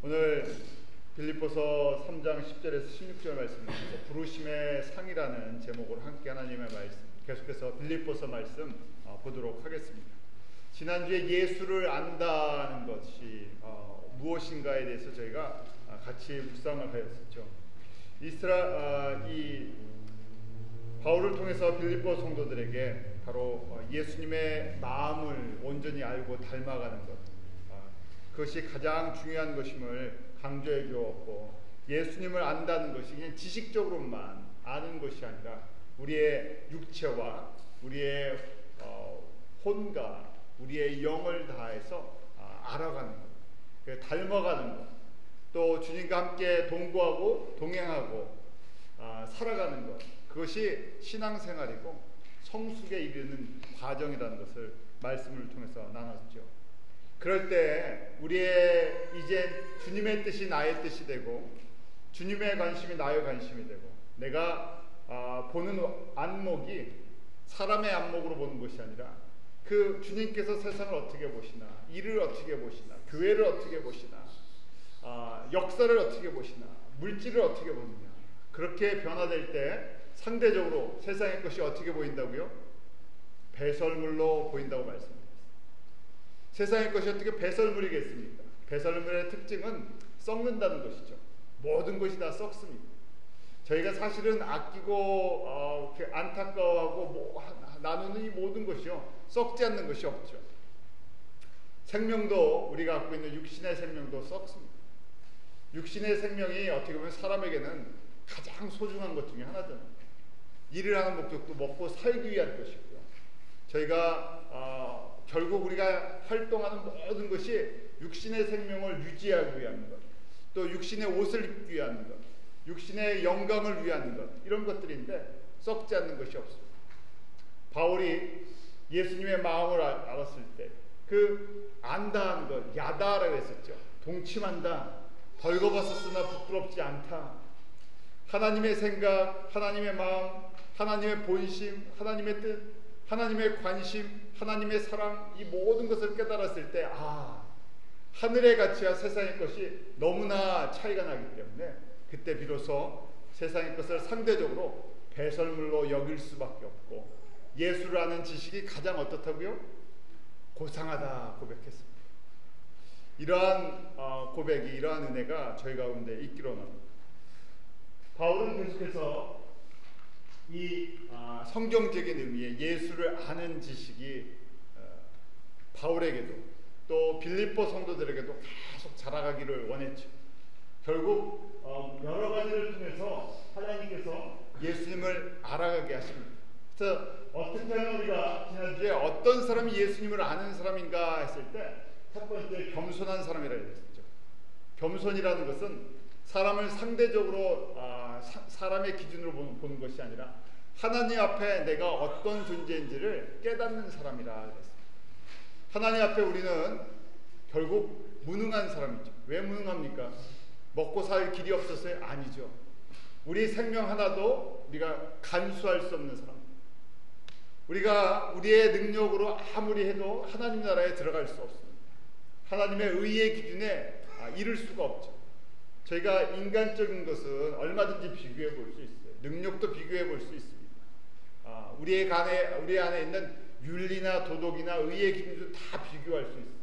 오늘 빌립보서 3장 10절에서 16절 말씀입니다. 부르심의 상이라는 제목으로 함께 하나님의 말씀, 계속해서 빌립보서 말씀 보도록 하겠습니다. 지난주에 예수를 안다는 것이 무엇인가에 대해서 저희가 같이 묵상을 하였었죠. 이 바울을 통해서 빌립보 성도들에게 바로 예수님의 마음을 온전히 알고 닮아가는 것, 그것이 가장 중요한 것임을 강조해 주었고, 예수님을 안다는 것이 그냥 지식적으로만 아는 것이 아니라 우리의 육체와 우리의 혼과 우리의 영을 다해서 알아가는 것, 닮아가는 것, 또 주님과 함께 동거하고 동행하고 살아가는 것, 그것이 신앙생활이고 성숙에 이르는 과정이라는 것을 말씀을 통해서 나눴죠. 그럴 때 우리의 이제 주님의 뜻이 나의 뜻이 되고 주님의 관심이 나의 관심이 되고, 내가 보는 안목이 사람의 안목으로 보는 것이 아니라 그 주님께서 세상을 어떻게 보시나, 일을 어떻게 보시나, 교회를 어떻게 보시나, 역사를 어떻게 보시나, 물질을 어떻게 보느냐, 그렇게 변화될 때 상대적으로 세상의 것이 어떻게 보인다고요? 배설물로 보인다고 말씀드렸습니다. 세상의 것이 어떻게 배설물이겠습니까? 배설물의 특징은 썩는다는 것이죠. 모든 것이 다 썩습니다. 저희가 사실은 아끼고 안타까워하고 나누는 이 모든 것이요, 썩지 않는 것이 없죠. 생명도, 우리가 갖고 있는 육신의 생명도 썩습니다. 육신의 생명이 어떻게 보면 사람에게는 가장 소중한 것 중에 하나잖아요. 일을 하는 목적도 먹고 살기 위한 것이고요. 저희가 결국 우리가 활동하는 모든 것이 육신의 생명을 유지하기 위한 것, 또 육신의 옷을 입기 위한 것, 육신의 영광을 위한 것, 이런 것들인데 썩지 않는 것이 없습니다. 바울이 예수님의 마음을 알았을 때 그 안다는 것, 야다라고 했었죠. 동침한다, 벌거벗었으나 부끄럽지 않다. 하나님의 생각, 하나님의 마음, 하나님의 본심, 하나님의 뜻, 하나님의 관심, 하나님의 사랑, 이 모든 것을 깨달았을 때 하늘의 가치와 세상의 것이 너무나 차이가 나기 때문에 그때 비로소 세상의 것을 상대적으로 배설물로 여길 수밖에 없고, 예수를 아는 지식이 가장 어떻다고요? 고상하다 고백했습니다. 이러한 고백이, 이러한 은혜가 저희 가운데 있기로 합니다. 바울은 계속해서 이 성경적인 의미의 예수를 아는 지식이 바울에게도 또 빌립보 성도들에게도 계속 자라가기를 원했죠. 결국 여러 가지를 통해서 하나님께서 예수님을 알아가게 하십니다. 그래서 어떻게 하면 우리가 지난주에 어떤 사람이 예수님을 아는 사람인가 했을 때 첫 번째, 겸손한 사람이라고 했었죠. 겸손이라는 것은 사람을 상대적으로 사람의 기준으로 보는 것이 아니라 하나님 앞에 내가 어떤 존재인지를 깨닫는 사람이라 그랬습니다. 하나님 앞에 우리는 결국 무능한 사람이죠. 왜 무능합니까? 먹고 살 길이 없었어요? 아니죠. 우리 생명 하나도 우리가 간수할 수 없는 사람. 우리가 우리의 능력으로 아무리 해도 하나님 나라에 들어갈 수 없습니다. 하나님의 의의 기준에 이를 수가 없죠. 저희가 인간적인 것은 얼마든지 비교해 볼 수 있어요. 능력도 비교해 볼 수 있습니다. 우리 안에 있는 윤리나 도덕이나 의의 기준도 다 비교할 수 있어요.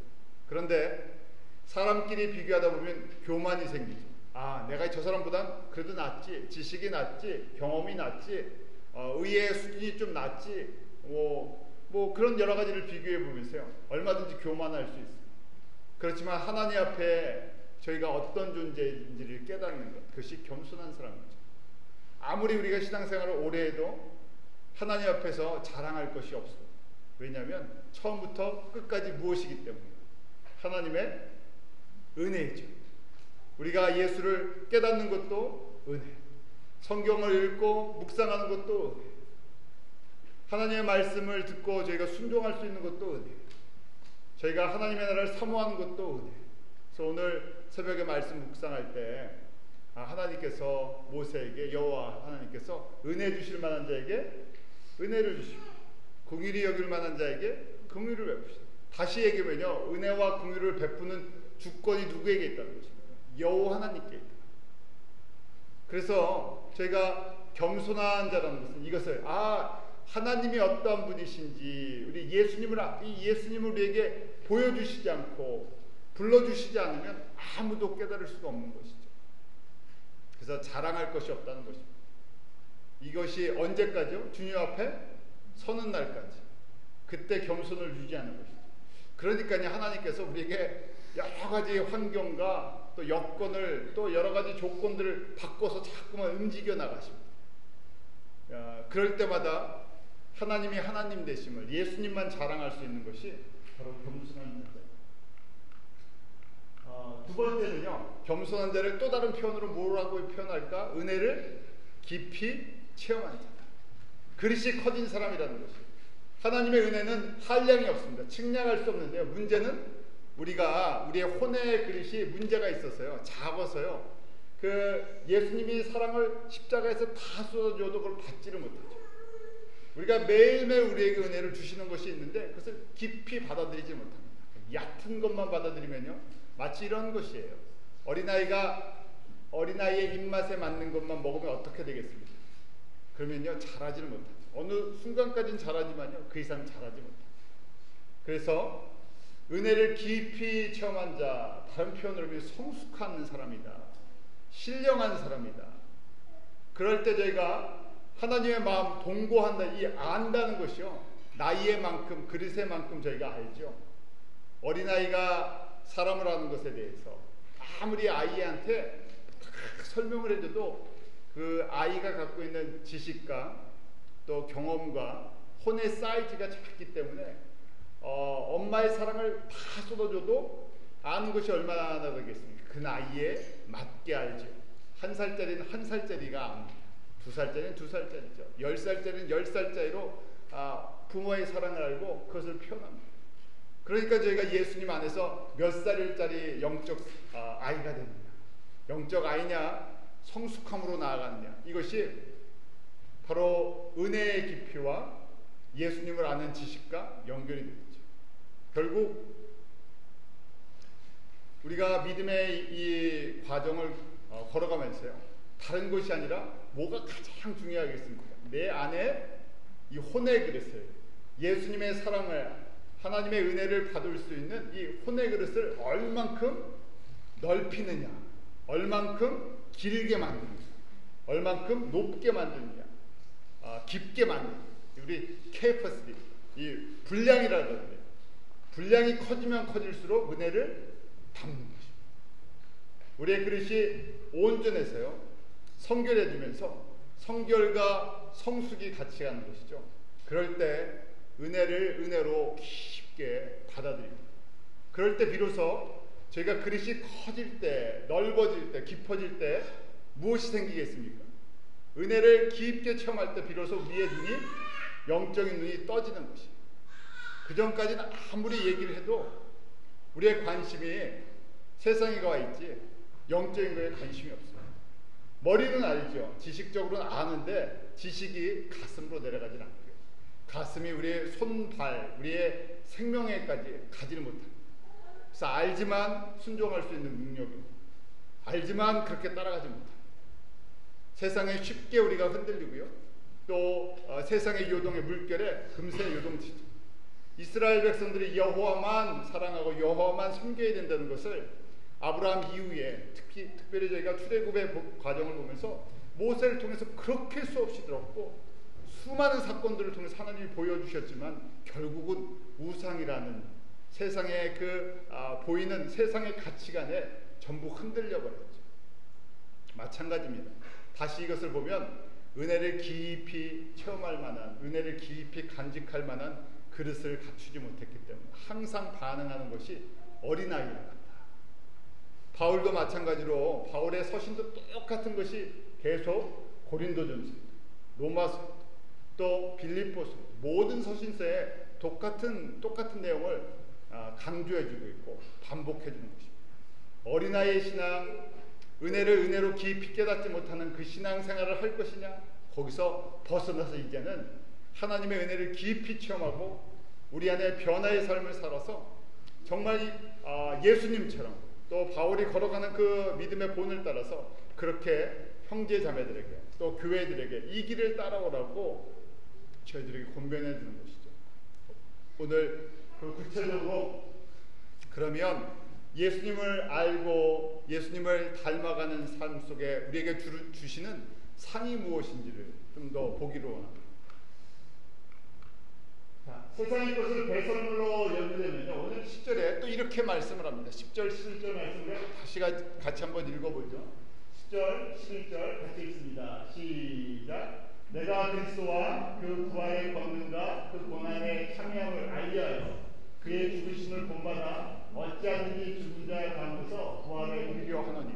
그런데 사람끼리 비교하다 보면 교만이 생기죠. 내가 저 사람보단 그래도 낫지, 지식이 낫지, 경험이 낫지, 의의 수준이 좀 낫지, 뭐 그런 여러 가지를 비교해 보면서요, 얼마든지 교만할 수 있어요. 그렇지만 하나님 앞에 저희가 어떤 존재인지를 깨닫는 것, 그것이 겸손한 사람이죠. 아무리 우리가 신앙생활을 오래 해도 하나님 앞에서 자랑할 것이 없어요. 왜냐하면 처음부터 끝까지 무엇이기 때문에 하나님의 은혜이죠. 우리가 예수를 깨닫는 것도 은혜, 성경을 읽고 묵상하는 것도 은혜, 하나님의 말씀을 듣고 저희가 순종할 수 있는 것도 은혜, 저희가 하나님의 나라를 사모하는 것도 은혜. 그래서 오늘 새벽에 말씀 묵상할 때 하나님께서 모세에게, 여호와 하나님께서 은혜 주실 만한 자에게 은혜를 주시고 긍휼히 여길 만한 자에게 긍휼을 베푸시다. 다시 얘기하면요, 은혜와 긍휼을 베푸는 주권이 누구에게 있다는 것입니다. 여호와 하나님께 있다. 그래서 저희가 겸손한 자라는 것은 이것을 하나님이 어떠한 분이신지 우리 예수님을 우리에게 보여주시지 않고 불러주시지 않으면 아무도 깨달을 수가 없는 것이죠. 그래서 자랑할 것이 없다는 것입니다. 이것이 언제까지요? 주님 앞에 서는 날까지. 그때 겸손을 유지하는 것이죠. 그러니까 하나님께서 우리에게 여러 가지 환경과 또 여건을 또 여러 가지 조건들을 바꿔서 자꾸만 움직여 나가십니다. 그럴 때마다 하나님이 하나님 되심을 예수님만 자랑할 수 있는 것이 바로 겸손한 자들. 두 번째는요, 겸손한 자를 또 다른 표현으로 뭐라고 표현할까? 은혜를 깊이 체험한 자. 그릇이 커진 사람이라는 것이에요. 하나님의 은혜는 한량이 없습니다. 측량할 수 없는데요. 문제는 우리의 혼의 그릇이 문제가 있어서요. 작아서요. 예수님이 사랑을 십자가에서 다 쏟아줘도 그걸 받지를 못하죠. 우리가 매일매일 우리에게 은혜를 주시는 것이 있는데 그것을 깊이 받아들이지 못합니다. 얕은 것만 받아들이면요. 마치 이런 것이에요. 어린아이의 입맛에 맞는 것만 먹으면 어떻게 되겠습니까? 그러면요. 자라지를 못하죠. 어느 순간까지는 자라지만요. 그 이상 자라지 못합니다. 그래서 은혜를 깊이 체험한 자, 다른 표현으로 보면 성숙한 사람이다. 신령한 사람이다. 그럴 때 저희가 하나님의 마음 동고한다, 안다는 것이요. 나이의 만큼, 그릇의 만큼 저희가 알죠. 어린아이가 사람을 아는 것에 대해서 아무리 아이한테 설명을 해줘도 그 아이가 갖고 있는 지식과 또 경험과 혼의 사이즈가 작기 때문에 엄마의 사랑을 다 쏟아줘도 아는 것이 얼마나 되겠습니까? 그 나이에 맞게 알죠. 1살짜리는 1살짜리가 압니다. 2살짜리는 2살짜리죠. 10살짜리는 10살짜리로 부모의 사랑을 알고 그것을 표현합니다. 그러니까 저희가 예수님 안에서 몇 살짜리 영적 아이가 됩니다. 영적 아이냐 성숙함으로 나아가느냐, 이것이 바로 은혜의 깊이와 예수님을 아는 지식과 연결이 되죠. 결국 우리가 믿음의 이 과정을 걸어가면서요, 다른 것이 아니라 뭐가 가장 중요하겠습니까? 내 안에 이 혼의 그릇을, 예수님의 사랑을, 하나님의 은혜를 받을 수 있는 이 혼의 그릇을 얼만큼 넓히느냐, 얼만큼 길게 만드느냐, 얼만큼 높게 만드느냐, 깊게 만드느냐. 우리 캐퍼시티, 이 분량이라고 그래요. 분량이 커지면 커질수록 은혜를 담는 것입니다. 우리의 그릇이 온전해서요, 성결해지면서 성결과 성숙이 같이 가는 것이죠. 그럴 때 은혜를 은혜로 깊게 받아들입니다. 그럴 때 비로소 저희가 그릇이 커질 때, 넓어질 때, 깊어질 때 무엇이 생기겠습니까? 은혜를 깊게 체험할 때 비로소 우리의 눈이, 영적인 눈이 떠지는 것이. 그 전까지는 아무리 얘기를 해도 우리의 관심이 세상에 가 있지 영적인 거에 관심이 없어요. 머리는 알죠. 지식적으로는 아는데 지식이 가슴으로 내려가진 않고요. 가슴이 우리의 손발, 우리의 생명에까지 가지를 못합니다. 그래서 알지만 순종할 수 있는 능력입니다. 알지만 그렇게 따라가지 못합니다. 세상에 쉽게 우리가 흔들리고요. 또 세상의 요동의 물결에 금세 요동치죠. 이스라엘 백성들이 여호와만 사랑하고 여호와만 섬겨야 된다는 것을 아브라함 이후에 특별히 저희가 출애굽의 과정을 보면서 모세를 통해서 그렇게 수없이 들었고 수많은 사건들을 통해서 하나님이 보여주셨지만 결국은 우상이라는 세상의 보이는 세상의 가치관에 전부 흔들려 버렸죠. 마찬가지입니다. 다시 이것을 보면 은혜를 깊이 체험할 만한, 은혜를 깊이 간직할 만한 그릇을 갖추지 못했기 때문에 항상 반응하는 것이 어린아이와 같다. 바울도 마찬가지로 바울의 서신도 똑같은 것이 계속 고린도전서, 로마서, 또 빌립보서 모든 서신서에 똑같은 내용을 강조해주고 있고 반복해주는 것입니다. 어린아이의 신앙, 은혜를 은혜로 깊이 깨닫지 못하는 그 신앙생활을 할 것이냐, 거기서 벗어나서 이제는 하나님의 은혜를 깊이 체험하고 우리 안에 변화의 삶을 살아서 정말 예수님처럼 또 바울이 걸어가는 그 믿음의 본을 따라서 그렇게 형제 자매들에게 또 교회들에게 이 길을 따라오라고 저희들에게 권면해 주는 것이죠. 오늘 그 구체적으로 그러면 예수님을 알고 예수님을 닮아가는 삶 속에 우리에게 주시는 상이 무엇인지를 좀 더 보기로 원합니다. 자, 세상의 것을 배설물로 연주되면요, 오늘 10절에 또 이렇게 말씀을 합니다. 10절, 11절 말씀을 다시 같이 한번 읽어보죠. 10절, 11절 같이 읽습니다. 시작. 내가 그리스도와 그 부활의 권능과 그 고난의 참여함을 알리하여 그의 죽으심을 본받아 어찌하든지 죽은 자 가운데서 부활을 이루려 하노니.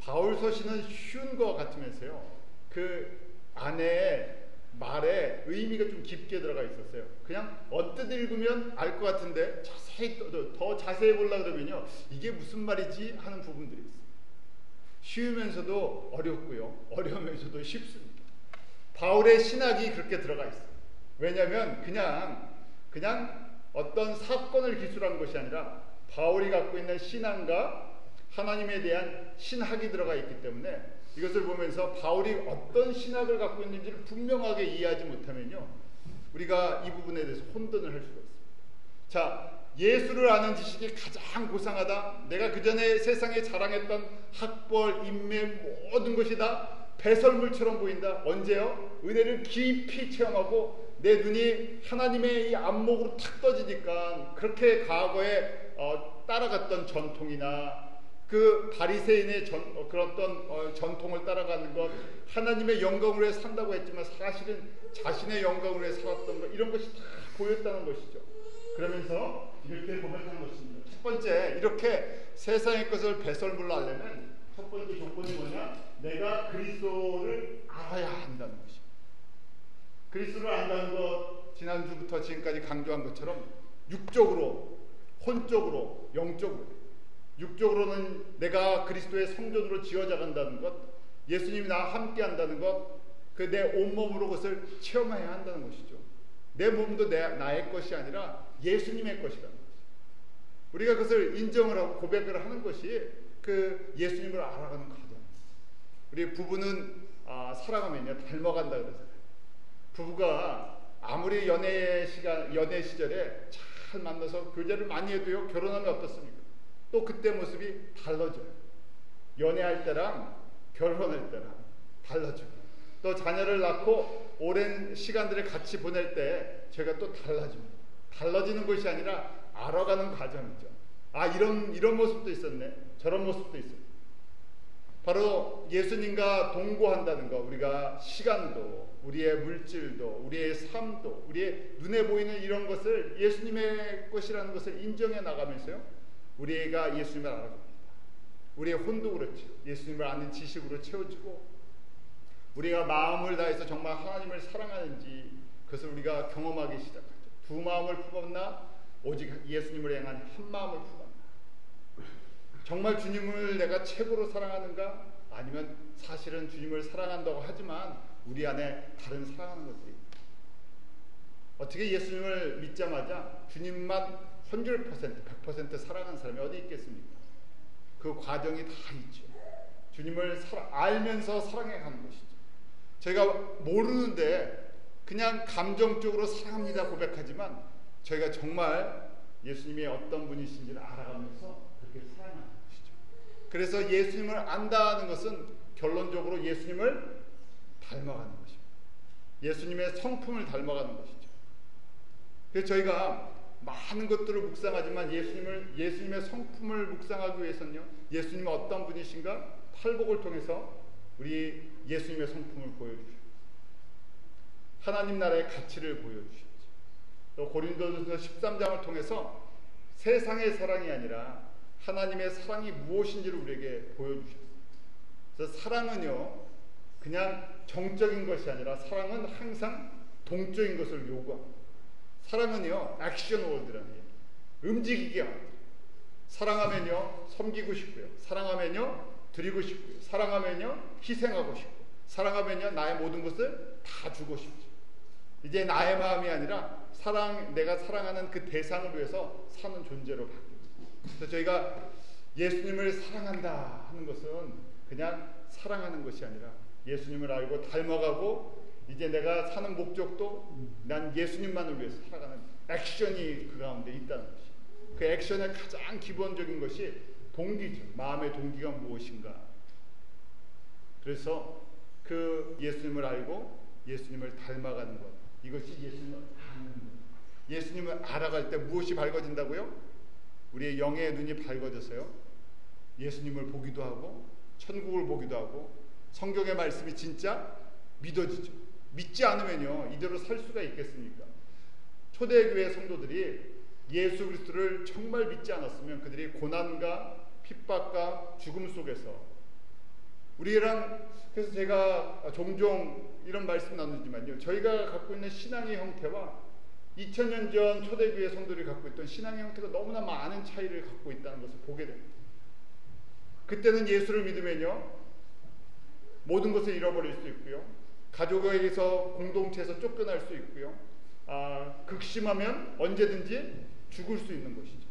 바울 서신은 쉬운 것 같으면서요, 그 안에 말에 의미가 좀 깊게 들어가 있었어요. 그냥 언뜻 읽으면 알 것 같은데 자세히 더 자세히 보려고 그러면요, 이게 무슨 말이지 하는 부분들이 있어요. 쉬우면서도 어렵고요, 어려우면서도 쉽습니다. 바울의 신학이 그렇게 들어가 있어요. 왜냐하면 그냥 어떤 사건을 기술한 것이 아니라 바울이 갖고 있는 신앙과 하나님에 대한 신학이 들어가 있기 때문에 이것을 보면서 바울이 어떤 신학을 갖고 있는지를 분명하게 이해하지 못하면요, 우리가 이 부분에 대해서 혼돈을 할 수가 있습니다. 자, 예수를 아는 지식이 가장 고상하다. 내가 그 전에 세상에 자랑했던 학벌, 인맥 모든 것이 다 배설물처럼 보인다. 언제요? 은혜를 깊이 체험하고 내 눈이 하나님의 이 안목으로 탁 떠지니까 그렇게 과거에 따라갔던 전통이나 그 바리새인의 그런 어떤 전통을 따라가는 것, 하나님의 영광을 위해 산다고 했지만 사실은 자신의 영광을 위해 살았던 것, 이런 것이 다 보였다는 것이죠. 그러면서 이렇게 고백하는 것입니다. 첫 번째, 이렇게 세상의 것을 배설물로 하려면 첫 번째 조건이 뭐냐? 내가 그리스도를 알아야 한다는 것입니다. 그리스도를 안다는 것, 지난주부터 지금까지 강조한 것처럼 육적으로, 혼적으로, 영적으로. 육적으로는 내가 그리스도의 성전으로 지어져 간다는 것, 예수님이 나와 함께 한다는 것, 그 내 온몸으로 그것을 체험해야 한다는 것이죠. 내 몸도 나의 것이 아니라 예수님의 것이라는 것이죠. 우리가 그것을 인정을 하고 고백을 하는 것이 그 예수님을 알아가는 과정입니다. 우리 부부는 사랑하면요, 닮아간다 그러잖아요. 부부가 아무리 연애 시절에 잘 만나서 교제를 많이 해도요, 결혼하면 어떻습니까? 또 그때 모습이 달라져요. 연애할 때랑 결혼할 때랑 달라져요. 또 자녀를 낳고 오랜 시간들을 같이 보낼 때 제가 또 달라집니다. 달라지는 것이 아니라 알아가는 과정이죠. 이런 모습도 있었네, 저런 모습도 있었네. 바로 예수님과 동거한다는 것, 우리가 시간도, 우리의 물질도, 우리의 삶도, 우리의 눈에 보이는 이런 것을 예수님의 것이라는 것을 인정해 나가면서요, 우리가 예수님을 알아갑니다. 우리의 혼도 그렇죠. 예수님을 아는 지식으로 채워지고, 우리가 마음을 다해서 정말 하나님을 사랑하는지 그것을 우리가 경험하기 시작하죠. 두 마음을 품었나? 오직 예수님을 향한 한 마음을 품었나? 정말 주님을 내가 최고로 사랑하는가? 아니면 사실은 주님을 사랑한다고 하지만 우리 안에 다른 사랑하는 것들이 있다. 어떻게 예수님을 믿자마자 주님만 100% 사랑하는 사람이 어디 있겠습니까? 그 과정이 다 있죠. 주님을 알면서 사랑해 가는 것이죠. 저희가 모르는데 그냥 감정적으로 사랑합니다 고백하지만 저희가 정말 예수님이 어떤 분이신지를 알아가면서 그렇게 사랑하는 것이죠. 그래서 예수님을 안다는 것은 결론적으로 예수님을 닮아가는 것입니다. 예수님의 성품을 닮아가는 것이죠. 그래서 저희가 많은 것들을 묵상하지만 예수님의 성품을 묵상하기 위해서는요, 예수님은 어떤 분이신가? 팔복을 통해서 우리 예수님의 성품을 보여주셨죠. 하나님 나라의 가치를 보여주셨죠. 또 고린도전서 13장을 통해서 세상의 사랑이 아니라 하나님의 사랑이 무엇인지를 우리에게 보여주셨어요. 그래서 사랑은요, 그냥 정적인 것이 아니라 사랑은 항상 동적인 것을 요구합니다. 사랑은요, 액션 월드라는 얘기. 움직이게 합니다. 사랑하면요, 섬기고 싶고요. 사랑하면요, 드리고 싶고요. 사랑하면요, 희생하고 싶고. 사랑하면요, 나의 모든 것을 다 주고 싶죠. 이제 나의 마음이 아니라 내가 사랑하는 그 대상을 위해서 사는 존재로 바뀝니다. 그래서 저희가 예수님을 사랑한다 하는 것은 그냥 사랑하는 것이 아니라 예수님을 알고 닮아가고 이제 내가 사는 목적도 난 예수님만을 위해서 살아가는 액션이 그 가운데 있다는 것이. 그 액션의 가장 기본적인 것이 동기죠. 마음의 동기가 무엇인가. 그래서 그 예수님을 알고 예수님을 닮아가는 것, 이것이 예수님을 아는 것. 예수님을 알아갈 때 무엇이 밝아진다고요? 우리의 영의 눈이 밝아져서요, 예수님을 보기도 하고 천국을 보기도 하고 성경의 말씀이 진짜 믿어지죠. 믿지 않으면요 이대로 살 수가 있겠습니까? 초대교회 성도들이 예수 그리스도를 정말 믿지 않았으면 그들이 고난과 핍박과 죽음 속에서 우리랑, 그래서 제가 종종 이런 말씀 나누지만요, 저희가 갖고 있는 신앙의 형태와 2000년 전 초대교회 성도들이 갖고 있던 신앙의 형태가 너무나 많은 차이를 갖고 있다는 것을 보게 됩니다. 그때는 예수를 믿으면요 모든 것을 잃어버릴 수 있고요, 가족에게서 공동체에서 쫓겨날 수 있고요, 극심하면 언제든지 죽을 수 있는 것이죠.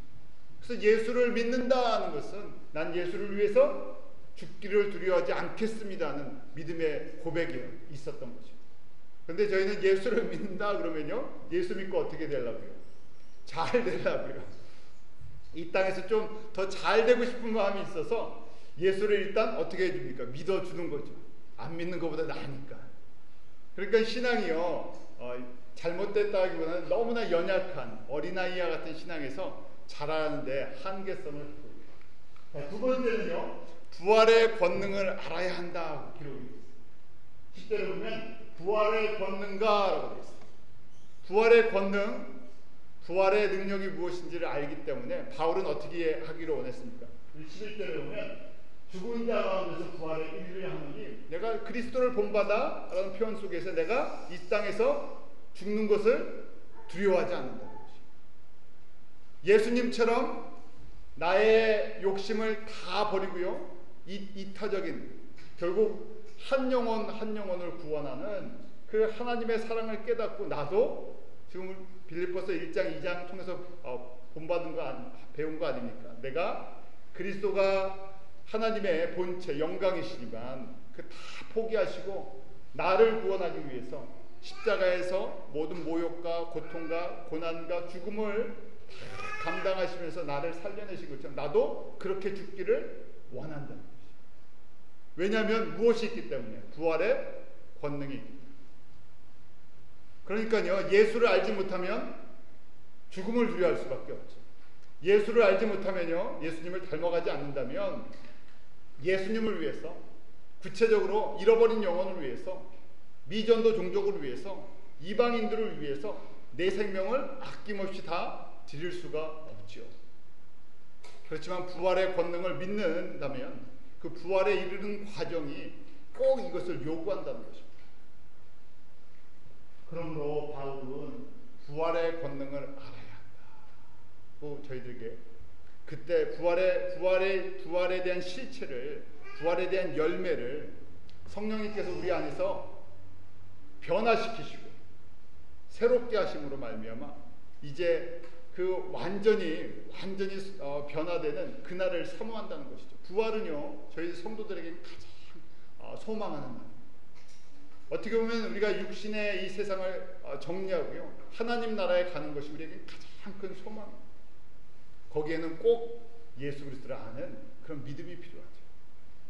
그래서 예수를 믿는다는 것은 난 예수를 위해서 죽기를 두려워하지 않겠습니다 하는 믿음의 고백이 있었던 거죠. 그런데 저희는 예수를 믿는다 그러면요 예수 믿고 어떻게 되려고요? 잘 되려고요. 이 땅에서 좀 더 잘 되고 싶은 마음이 있어서 예수를 일단 어떻게 해줍니까? 믿어주는 거죠. 안 믿는 것보다 나으니까. 그러니까 신앙이요 잘못됐다기보다는 너무나 연약한 어린아이와 같은 신앙에서 자라는데 한계성을 갖고 있습니다. 두 번째는요, 부활의 권능을 알아야 한다 기록이 있습니다. 10절에 보면 부활의 권능가라고 되어 있습니다. 부활의 권능, 부활의 능력이 무엇인지를 알기 때문에 바울은 어떻게 하기를 원했습니까? 11절에 보면 죽은 자 가운데서 부활의 일을 하느니 내가 그리스도를 본받아 라는 표현 속에서 내가 이 땅에서 죽는 것을 두려워하지 않는다는 것이죠. 예수님처럼 나의 욕심을 다 버리고요, 이타적인 결국 한 영혼 한 영혼을 구원하는 그 하나님의 사랑을 깨닫고 나도 지금 빌립보서 1장 2장 통해서 본받은 배운 거 아닙니까? 내가 그리스도가 하나님의 본체 영광이시지만 그 다 포기하시고 나를 구원하기 위해서 십자가에서 모든 모욕과 고통과 고난과 죽음을 다 감당하시면서 나를 살려내신 것처럼 나도 그렇게 죽기를 원한다는 것이죠. 왜냐하면 무엇이 있기 때문에? 부활의 권능이 있기 때문에. 그러니까요, 예수를 알지 못하면 죽음을 두려워할 수밖에 없죠. 예수를 알지 못하면요, 예수님을 닮아가지 않는다면 예수님을 위해서, 구체적으로 잃어버린 영혼을 위해서, 미전도 종족을 위해서, 이방인들을 위해서 내 생명을 아낌없이 다 드릴 수가 없지요. 그렇지만 부활의 권능을 믿는다면 그 부활에 이르는 과정이 꼭 이것을 요구한다는 것입니다. 그러므로 바울은 부활의 권능을 알아야 한다고 저희들에게 그때 부활에 대한 실체를, 부활에 대한 열매를 성령님께서 우리 안에서 변화시키시고 새롭게 하심으로 말미암아 이제 그 완전히 변화되는 그날을 사모한다는 것이죠. 부활은요 저희 성도들에게 가장 소망하는 날. 어떻게 보면 우리가 육신의 이 세상을 정리하고요 하나님 나라에 가는 것이 우리에게 가장 큰 소망입니다. 거기에는 꼭 예수 그리스도를 아는 그런 믿음이 필요하죠.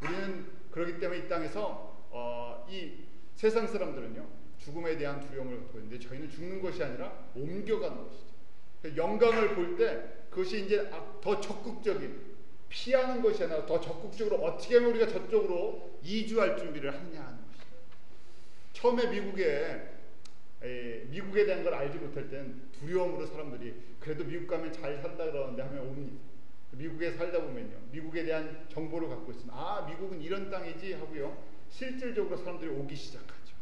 우리는 그렇기 때문에 이 땅에서 이 세상 사람들은요 죽음에 대한 두려움을 갖고 있는데 저희는 죽는 것이 아니라 옮겨가는 것이죠. 영광을 볼 때 그것이 이제 더 적극적인, 피하는 것이 아니라 더 적극적으로 어떻게 하면 우리가 저쪽으로 이주할 준비를 하느냐 하는 것이죠. 처음에 미국에 대한 걸 알지 못할 때는 두려움으로 사람들이 그래도 미국 가면 잘 산다 그러는데 하면 옵니다. 미국에 살다 보면요 미국에 대한 정보를 갖고 있으면 미국은 이런 땅이지 하고요 실질적으로 사람들이 오기 시작하죠.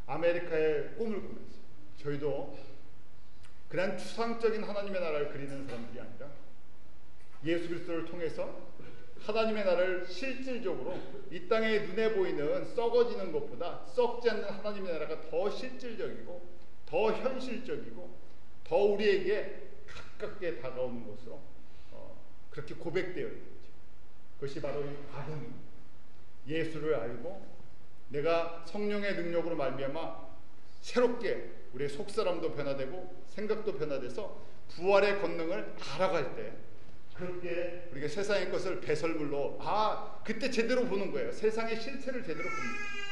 아메리카의 꿈을 꾸면서. 저희도 그냥 추상적인 하나님의 나라를 그리는 사람들이 아니라 예수 그리스도를 통해서 하나님의 나라를 실질적으로 이 땅에 눈에 보이는 썩어지는 것보다 썩지 않는 하나님의 나라가 더 실질적이고 더 현실적이고 더 우리에게 가깝게 다가오는 것으로 그렇게 고백되어 있는 거죠. 그것이 바로 이 과정, 예수를 알고 내가 성령의 능력으로 말미암아 새롭게 우리의 속사람도 변화되고 생각도 변화돼서 부활의 권능을 알아갈 때, 그렇게 우리가 세상의 것을 배설물로 그때 제대로 보는 거예요. 세상의 실체를 제대로 보는 거예요.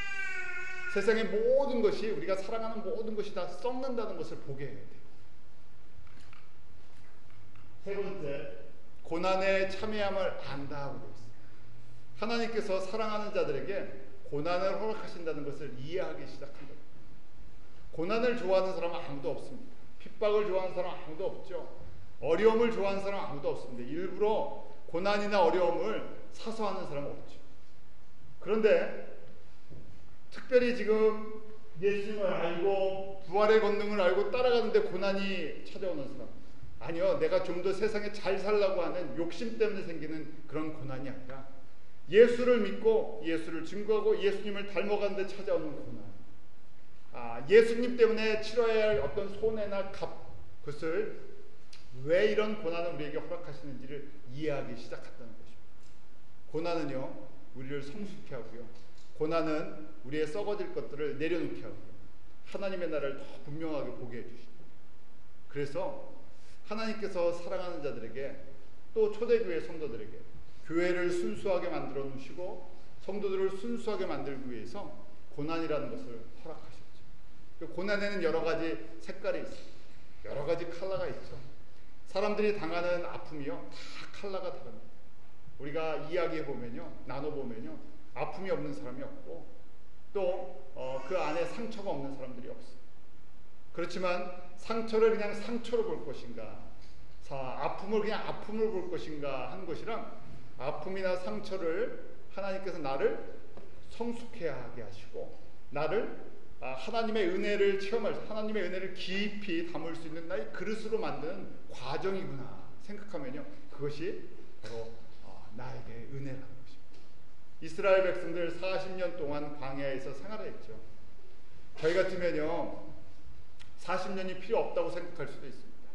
세상의 모든 것이, 우리가 사랑하는 모든 것이 다 썩는다는 것을 보게 해야 돼요. 세 번째, 고난에 참여함을 안다 하고 있습니다. 하나님께서 사랑하는 자들에게 고난을 허락하신다는 것을 이해하기 시작한다. 고난을 좋아하는 사람은 아무도 없습니다. 핍박을 좋아하는 사람은 아무도 없죠. 어려움을 좋아하는 사람은 아무도 없습니다. 일부러 고난이나 어려움을 사소하는 사람은 없죠. 그런데 특별히 지금 예수님을 알고 부활의 권능을 알고 따라가는데 고난이 찾아오는 사람, 아니요, 내가 좀 더 세상에 잘 살려고 하는 욕심 때문에 생기는 그런 고난이 아니라 예수를 믿고 예수를 증거하고 예수님을 닮아가는데 찾아오는 고난, 예수님 때문에 치러야 할 어떤 손해나 값, 그것을 왜 이런 고난을 우리에게 허락하시는지를 이해하기 시작한다는 것입니다. 고난은요, 우리를 성숙케 하고요, 고난은 우리의 썩어질 것들을 내려놓게 하고 하나님의 나라를 더 분명하게 보게 해주십니다. 그래서 하나님께서 사랑하는 자들에게, 또 초대교회 성도들에게 교회를 순수하게 만들어 놓으시고 성도들을 순수하게 만들기 위해서 고난이라는 것을 허락하셨죠. 그 고난에는 여러 가지 색깔이 있습니다. 여러 가지 컬러가 있죠. 사람들이 당하는 아픔이요, 다 컬러가 다릅니다. 우리가 이야기해보면요, 나눠보면요, 아픔이 없는 사람이 없고 또 그 안에 상처가 없는 사람들이 없어요. 그렇지만 상처를 그냥 상처로 볼 것인가, 아픔을 그냥 아픔을 볼 것인가 하는 것이랑, 아픔이나 상처를 하나님께서 나를 성숙해야 하게 하시고 나를 하나님의 은혜를 체험할, 하나님의 은혜를 깊이 담을 수 있는 나의 그릇으로 만드는 과정이구나 생각하면요, 그것이 바로 나에게 은혜라는 것입니다. 이스라엘 백성들 40년 동안 광야에서 생활했죠. 저희 같으면요 40년이 필요 없다고 생각할 수도 있습니다.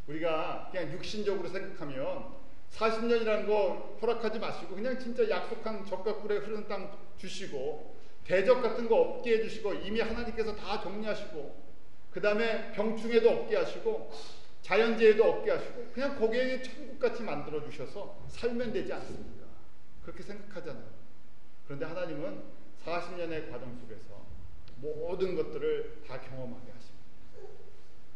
우리가 그냥 육신적으로 생각하면 40년이라는 거 허락하지 마시고 그냥 진짜 약속한 젖과 꿀에 흐르는 땅 주시고 대적 같은 거 없게 해주시고 이미 하나님께서 다 정리하시고 그 다음에 병충해도 없게 하시고 자연재해도 없게 하시고 그냥 거기에 천국같이 만들어 주셔서 살면 되지 않습니까? 그렇게 생각하잖아요. 그런데 하나님은 40년의 과정 속에서 모든 것들을 다 경험하게 하십니다.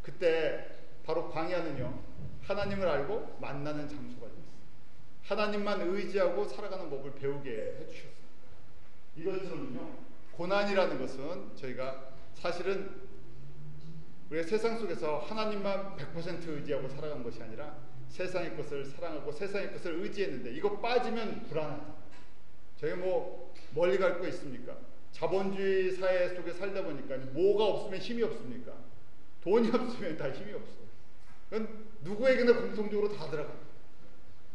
그때 바로 광야는요, 하나님을 알고 만나는 장소가 됐어요. 하나님만 의지하고 살아가는 법을 배우게 해주셨습니다. 이것처럼요, 고난이라는 것은 저희가 사실은 우리가 세상 속에서 하나님만 100% 의지하고 살아간 것이 아니라 세상의 것을 사랑하고 세상의 것을 의지했는데 이거 빠지면 불안하다. 저희가 뭐 멀리 갈 거 있습니까? 자본주의 사회 속에 살다 보니까 뭐가 없으면 힘이 없습니까? 돈이 없으면 다 힘이 없어요. 그건 누구에게나 공통적으로 다 들어갑니다.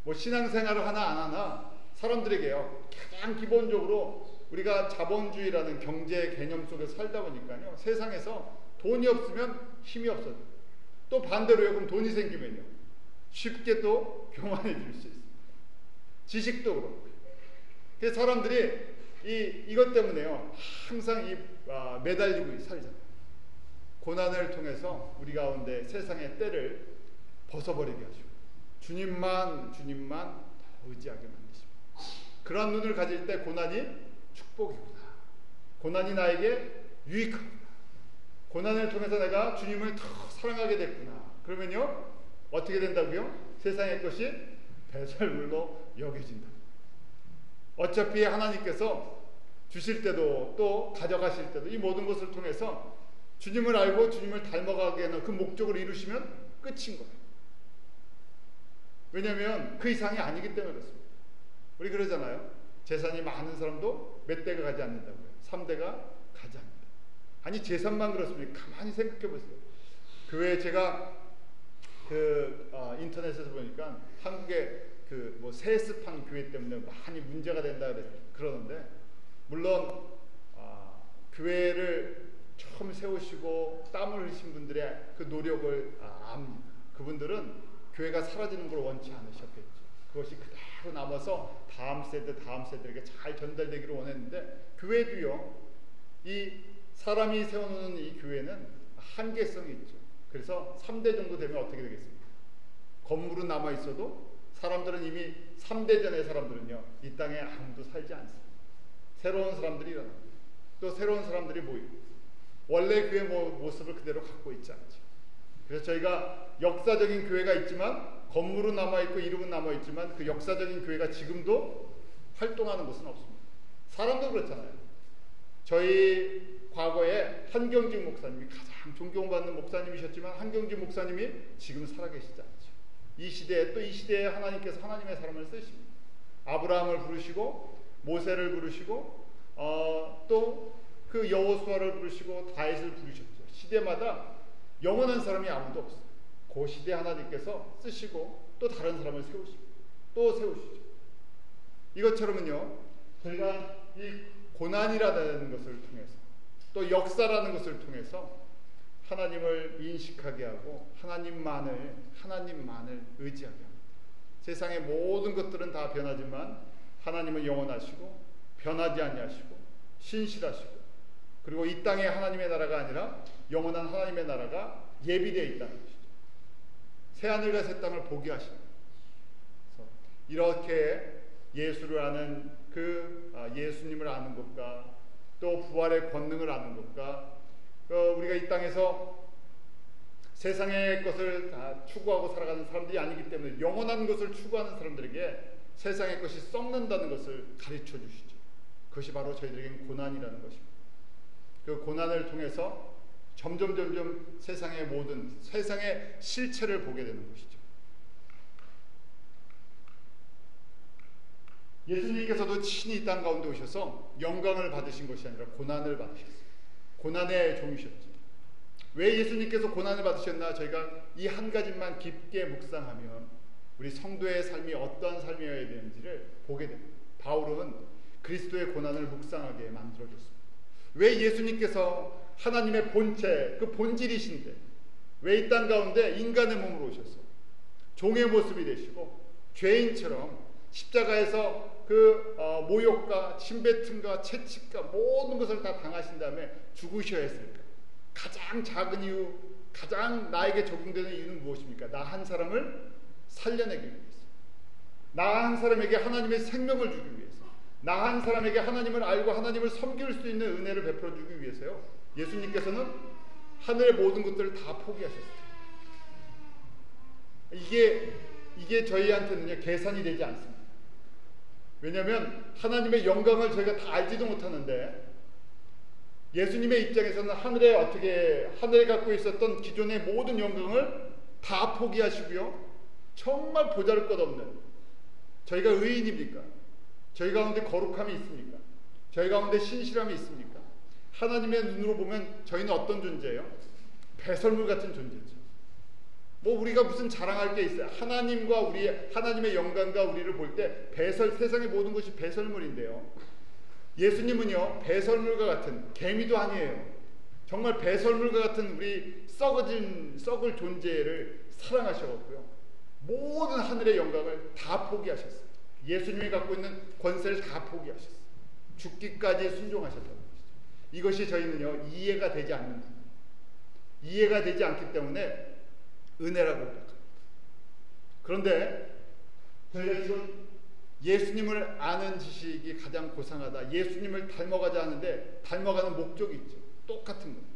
뭐 신앙생활을 하나 안 하나 사람들에게요, 가장 기본적으로 우리가 자본주의라는 경제 개념 속에 살다 보니까요, 세상에서 돈이 없으면 힘이 없어요. 또 반대로요, 그럼 돈이 생기면요, 쉽게 또 교만해질 수 있습니다. 지식도 그렇고. 그래서 사람들이 이것 때문에요, 항상 매달리고 살잖아요. 고난을 통해서 우리 가운데 세상의 때를 벗어버리게 하시고 주님만 의지하게 만드십니다. 그러한 눈을 가질 때 고난이 축복이구나, 고난이 나에게 유익하구나, 고난을 통해서 내가 주님을 더 사랑하게 됐구나. 그러면요, 어떻게 된다고요? 세상의 것이 배설물로 여겨진다. 어차피 하나님께서 주실 때도 또 가져가실 때도 이 모든 것을 통해서 주님을 알고 주님을 닮아가게 하는 그 목적을 이루시면 끝인 거예요. 왜냐하면 그 이상이 아니기 때문에 그렇습니다. 우리 그러잖아요. 재산이 많은 사람도 몇 대가 가지 않는다고요. 3대가 가지 않는다. 아니 재산만 그렇습니까? 가만히 생각해 보세요. 그 외에 제가 인터넷에서 보니까 한국의 뭐 세습한 교회 때문에 많이 문제가 된다 그러는데, 물론 교회를 처음 세우시고 땀을 흘리신 분들의 그 노력을 압니다. 그분들은 교회가 사라지는 걸 원치 않으셨겠죠. 그것이 그대로 남아서 다음 세대에게 잘 전달되기를 원했는데, 교회도요, 이 사람이 세워놓는 이 교회는 한계성이 있죠. 그래서 3대 정도 되면 어떻게 되겠습니까? 건물은 남아 있어도 사람들은 이미 3대 전의 사람들은요, 이 땅에 아무도 살지 않습니다. 새로운 사람들이 일어납니다. 또 새로운 사람들이 모이고, 원래 교회 모습을 그대로 갖고 있지 않죠. 그래서 저희가 역사적인 교회가 있지만, 건물은 남아있고 이름은 남아있지만, 그 역사적인 교회가 지금도 활동하는 것은 없습니다. 사람도 그렇잖아요. 저희 과거에 한경직 목사님이 가장 존경받는 목사님이셨지만, 한경직 목사님이 지금 살아계시지 않죠. 이 시대에 하나님께서 하나님의 사람을 쓰십니다. 아브라함을 부르시고, 모세를 부르시고, 또 그 여호수아를 부르시고, 다윗을 부르셨죠. 시대마다 영원한 사람이 아무도 없어요. 그 시대 하나님께서 쓰시고, 또 다른 사람을 세우시고, 또 세우시죠. 이것처럼은요, 저희가 이 고난이라는 것을 통해서, 또 역사라는 것을 통해서 하나님을 인식하게 하고, 하나님만을 의지하게 합니다. 세상의 모든 것들은 다 변하지만 하나님은 영원하시고, 변하지 아니하시고, 신실하시고, 그리고 이 땅에 하나님의 나라가 아니라 영원한 하나님의 나라가 예비되어 있다는 것이죠. 새하늘과 새 땅을 보게 하십니다. 그래서 이렇게 예수를 아는 예수님을 아는 것과, 또 부활의 권능을 아는 것과, 우리가 이 땅에서 세상의 것을 다 추구하고 살아가는 사람들이 아니기 때문에 영원한 것을 추구하는 사람들에게 세상의 것이 썩는다는 것을 가르쳐 주시죠. 그것이 바로 저희들에게는 고난이라는 것입니다. 그 고난을 통해서 점점 세상의 실체를 보게 되는 것이죠. 예수님께서도 친히 이 땅 가운데 오셔서 영광을 받으신 것이 아니라 고난을 받으셨어요. 고난의 종이셨죠. 왜 예수님께서 고난을 받으셨나? 저희가 이 한 가지만 깊게 묵상하면 우리 성도의 삶이 어떠한 삶이어야 되는지를 보게 됩니다. 바울은 그리스도의 고난을 묵상하게 만들어줬습니다. 왜 예수님께서 하나님의 본체, 그 본질이신데 왜 이 땅 가운데 인간의 몸으로 오셔서 종의 모습이 되시고 죄인처럼 십자가에서 모욕과 침뱉음과 채찍과 모든 것을 다 당하신 다음에 죽으셔야 했을까? 가장 작은 이유, 가장 나에게 적용되는 이유는 무엇입니까? 나 한 사람을 살려내기 위해서, 나 한 사람에게 하나님의 생명을 주기 위해서, 나 한 사람에게 하나님을 알고 하나님을 섬길 수 있는 은혜를 베풀어 주기 위해서요. 예수님께서는 하늘의 모든 것들을 다 포기하셨어요. 이게 저희한테는요, 계산이 되지 않습니다. 왜냐하면 하나님의 영광을 저희가 다 알지도 못하는데, 예수님의 입장에서는 하늘에 갖고 있었던 기존의 모든 영광을 다 포기하시고요, 정말 보잘것없는, 저희가 의인입니까? 저희 가운데 거룩함이 있습니까? 저희 가운데 신실함이 있습니까? 하나님의 눈으로 보면 저희는 어떤 존재예요? 배설물 같은 존재죠. 우리가 무슨 자랑할 게 있어요? 하나님의 영광과 우리를 볼 때 세상의 모든 것이 배설물인데요. 예수님은요, 배설물과 같은, 개미도 아니에요. 정말 배설물과 같은 우리 썩을 존재를 사랑하셔갖고요, 모든 하늘의 영광을 다 포기하셨어요. 예수님이 갖고 있는 권세를 다 포기하셨어요. 죽기까지 순종하셨다는 것이죠. 이것이 저희는요, 이해가 되지 않는 거예요. 이해가 되지 않기 때문에 은혜라고 생각합니다. 그런데 저희가 지금 예수님을 아는 지식이 가장 고상하다, 예수님을 닮아가자 하는데 닮아가는 목적이 있죠. 똑같은 거예요.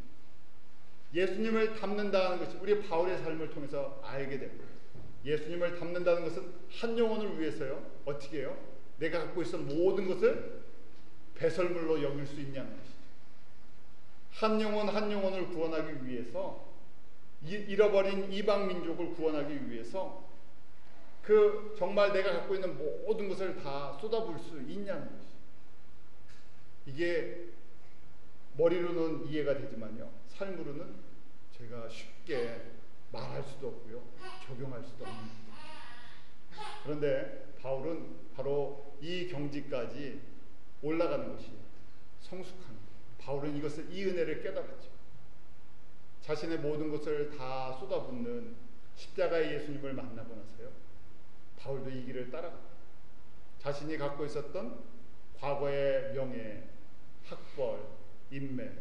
예수님을 닮는다는 것이 우리 바울의 삶을 통해서 알게 됩니다. 예수님을 닮는다는 것은 한 영혼을 위해서요, 어떻게 해요? 내가 갖고 있었던 모든 것을 배설물로 여길 수 있냐는 것이죠. 한 영혼을 구원하기 위해서, 잃어버린 이방 민족을 구원하기 위해서 정말 내가 갖고 있는 모든 것을 다 쏟아부을 수 있냐는 것이죠. 이게 머리로는 이해가 되지만요, 삶으로는 제가 쉽게 말할 수도 없고요, 적용할 수도 없는 거죠. 그런데 바울은 바로 이 경지까지 올라가는 것이 성숙한 거예요. 바울은 이 은혜를 깨달았죠. 자신의 모든 것을 다 쏟아붓는 십자가의 예수님을 만나고 나서요, 바울도 이 길을 따라갑니다. 자신이 갖고 있었던 과거의 명예, 학벌, 인맥,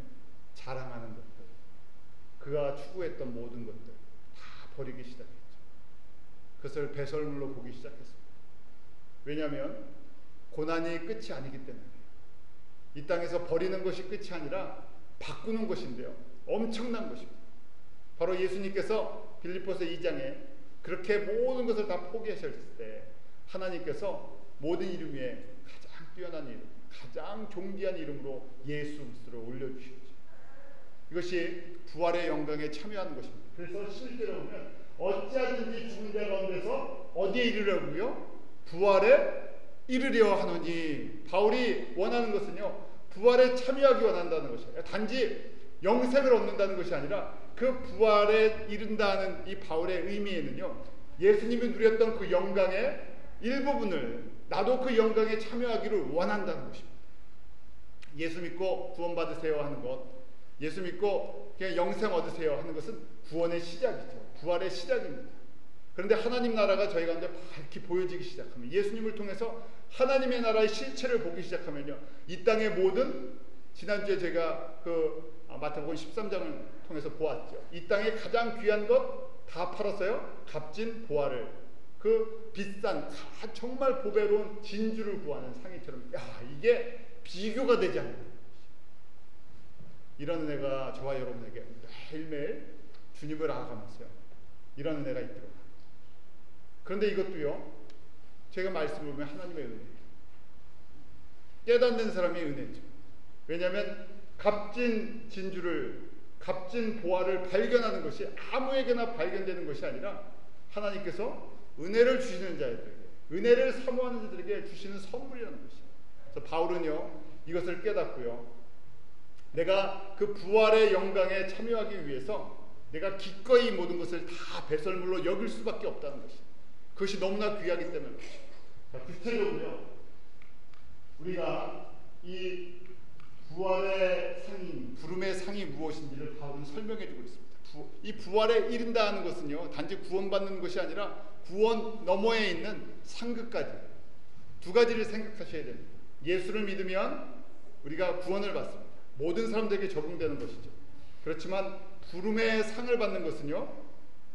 자랑하는 것들, 그가 추구했던 모든 것들 다 버리기 시작했죠. 그것을 배설물로 보기 시작했습니다. 왜냐하면 고난이 끝이 아니기 때문에. 이 땅에서 버리는 것이 끝이 아니라 바꾸는 것인데요, 엄청난 것입니다. 바로 예수님께서 빌립보서 2장에 그렇게 모든 것을 다 포기하셨을 때 하나님께서 모든 이름 위에 가장 뛰어난 이름, 가장 존귀한 이름으로 예수 그리스도를 올려주셨죠. 이것이 부활의 영광에 참여하는 것입니다. 그래서 11절에 보면 어찌하든지 죽은 자 가운데서 어디에 이르려고요? 부활에 이르려 하노니. 바울이 원하는 것은요, 부활에 참여하기 원한다는 것이에요. 단지 영생을 얻는다는 것이 아니라 그 부활에 이른다는 이 바울의 의미에는요, 예수님이 누렸던 그 영광의 일부분을 나도 그 영광에 참여하기를 원한다는 것입니다. 예수 믿고 구원받으세요 하는 것, 예수 믿고 그냥 영생 얻으세요 하는 것은 구원의 시작이죠. 부활의 시작입니다. 그런데 하나님 나라가 저희 가운데 밝히 보여지기 시작하면, 예수님을 통해서 하나님의 나라의 실체를 보기 시작하면요, 이 땅의 모든, 지난주에 제가 마태복음 13장을 통해서 보았죠. 이 땅에 가장 귀한 것 다 팔았어요. 값진 보화를, 그 비싼 정말 보배로운 진주를 구하는 상인처럼, 이게 비교가 되지 않는 것이죠. 이런 은혜가 저와 여러분에게 매일매일 주님을 알아가면서요, 이런 은혜가 있도록 합니다. 그런데 이것도요, 제가 말씀을 보면 하나님의 은혜예요. 깨닫는 사람의 은혜죠. 왜냐하면 값진 진주를, 값진 보화를 발견하는 것이 아무에게나 발견되는 것이 아니라 하나님께서 은혜를 주시는 자들에게, 은혜를 사모하는 자들에게 주시는 선물이라는 것이죠. 그래서 바울은요, 이것을 깨닫고요, 내가 그 부활의 영광에 참여하기 위해서 내가 기꺼이 모든 것을 다 배설물로 여길 수밖에 없다는 것이죠. 그것이 너무나 귀하기 때문에 그렇죠. 구체적으로요, 우리가 이 부활의 상이, 부름의 상이 무엇인지를 바울은 설명해 주고 있습니다. 이 부활에 이른다 하는 것은요, 단지 구원받는 것이 아니라 구원 너머에 있는 상급까지, 두 가지를 생각하셔야 됩니다. 예수를 믿으면 우리가 구원을 받습니다. 모든 사람들에게 적용되는 것이죠. 그렇지만 부름의 상을 받는 것은요,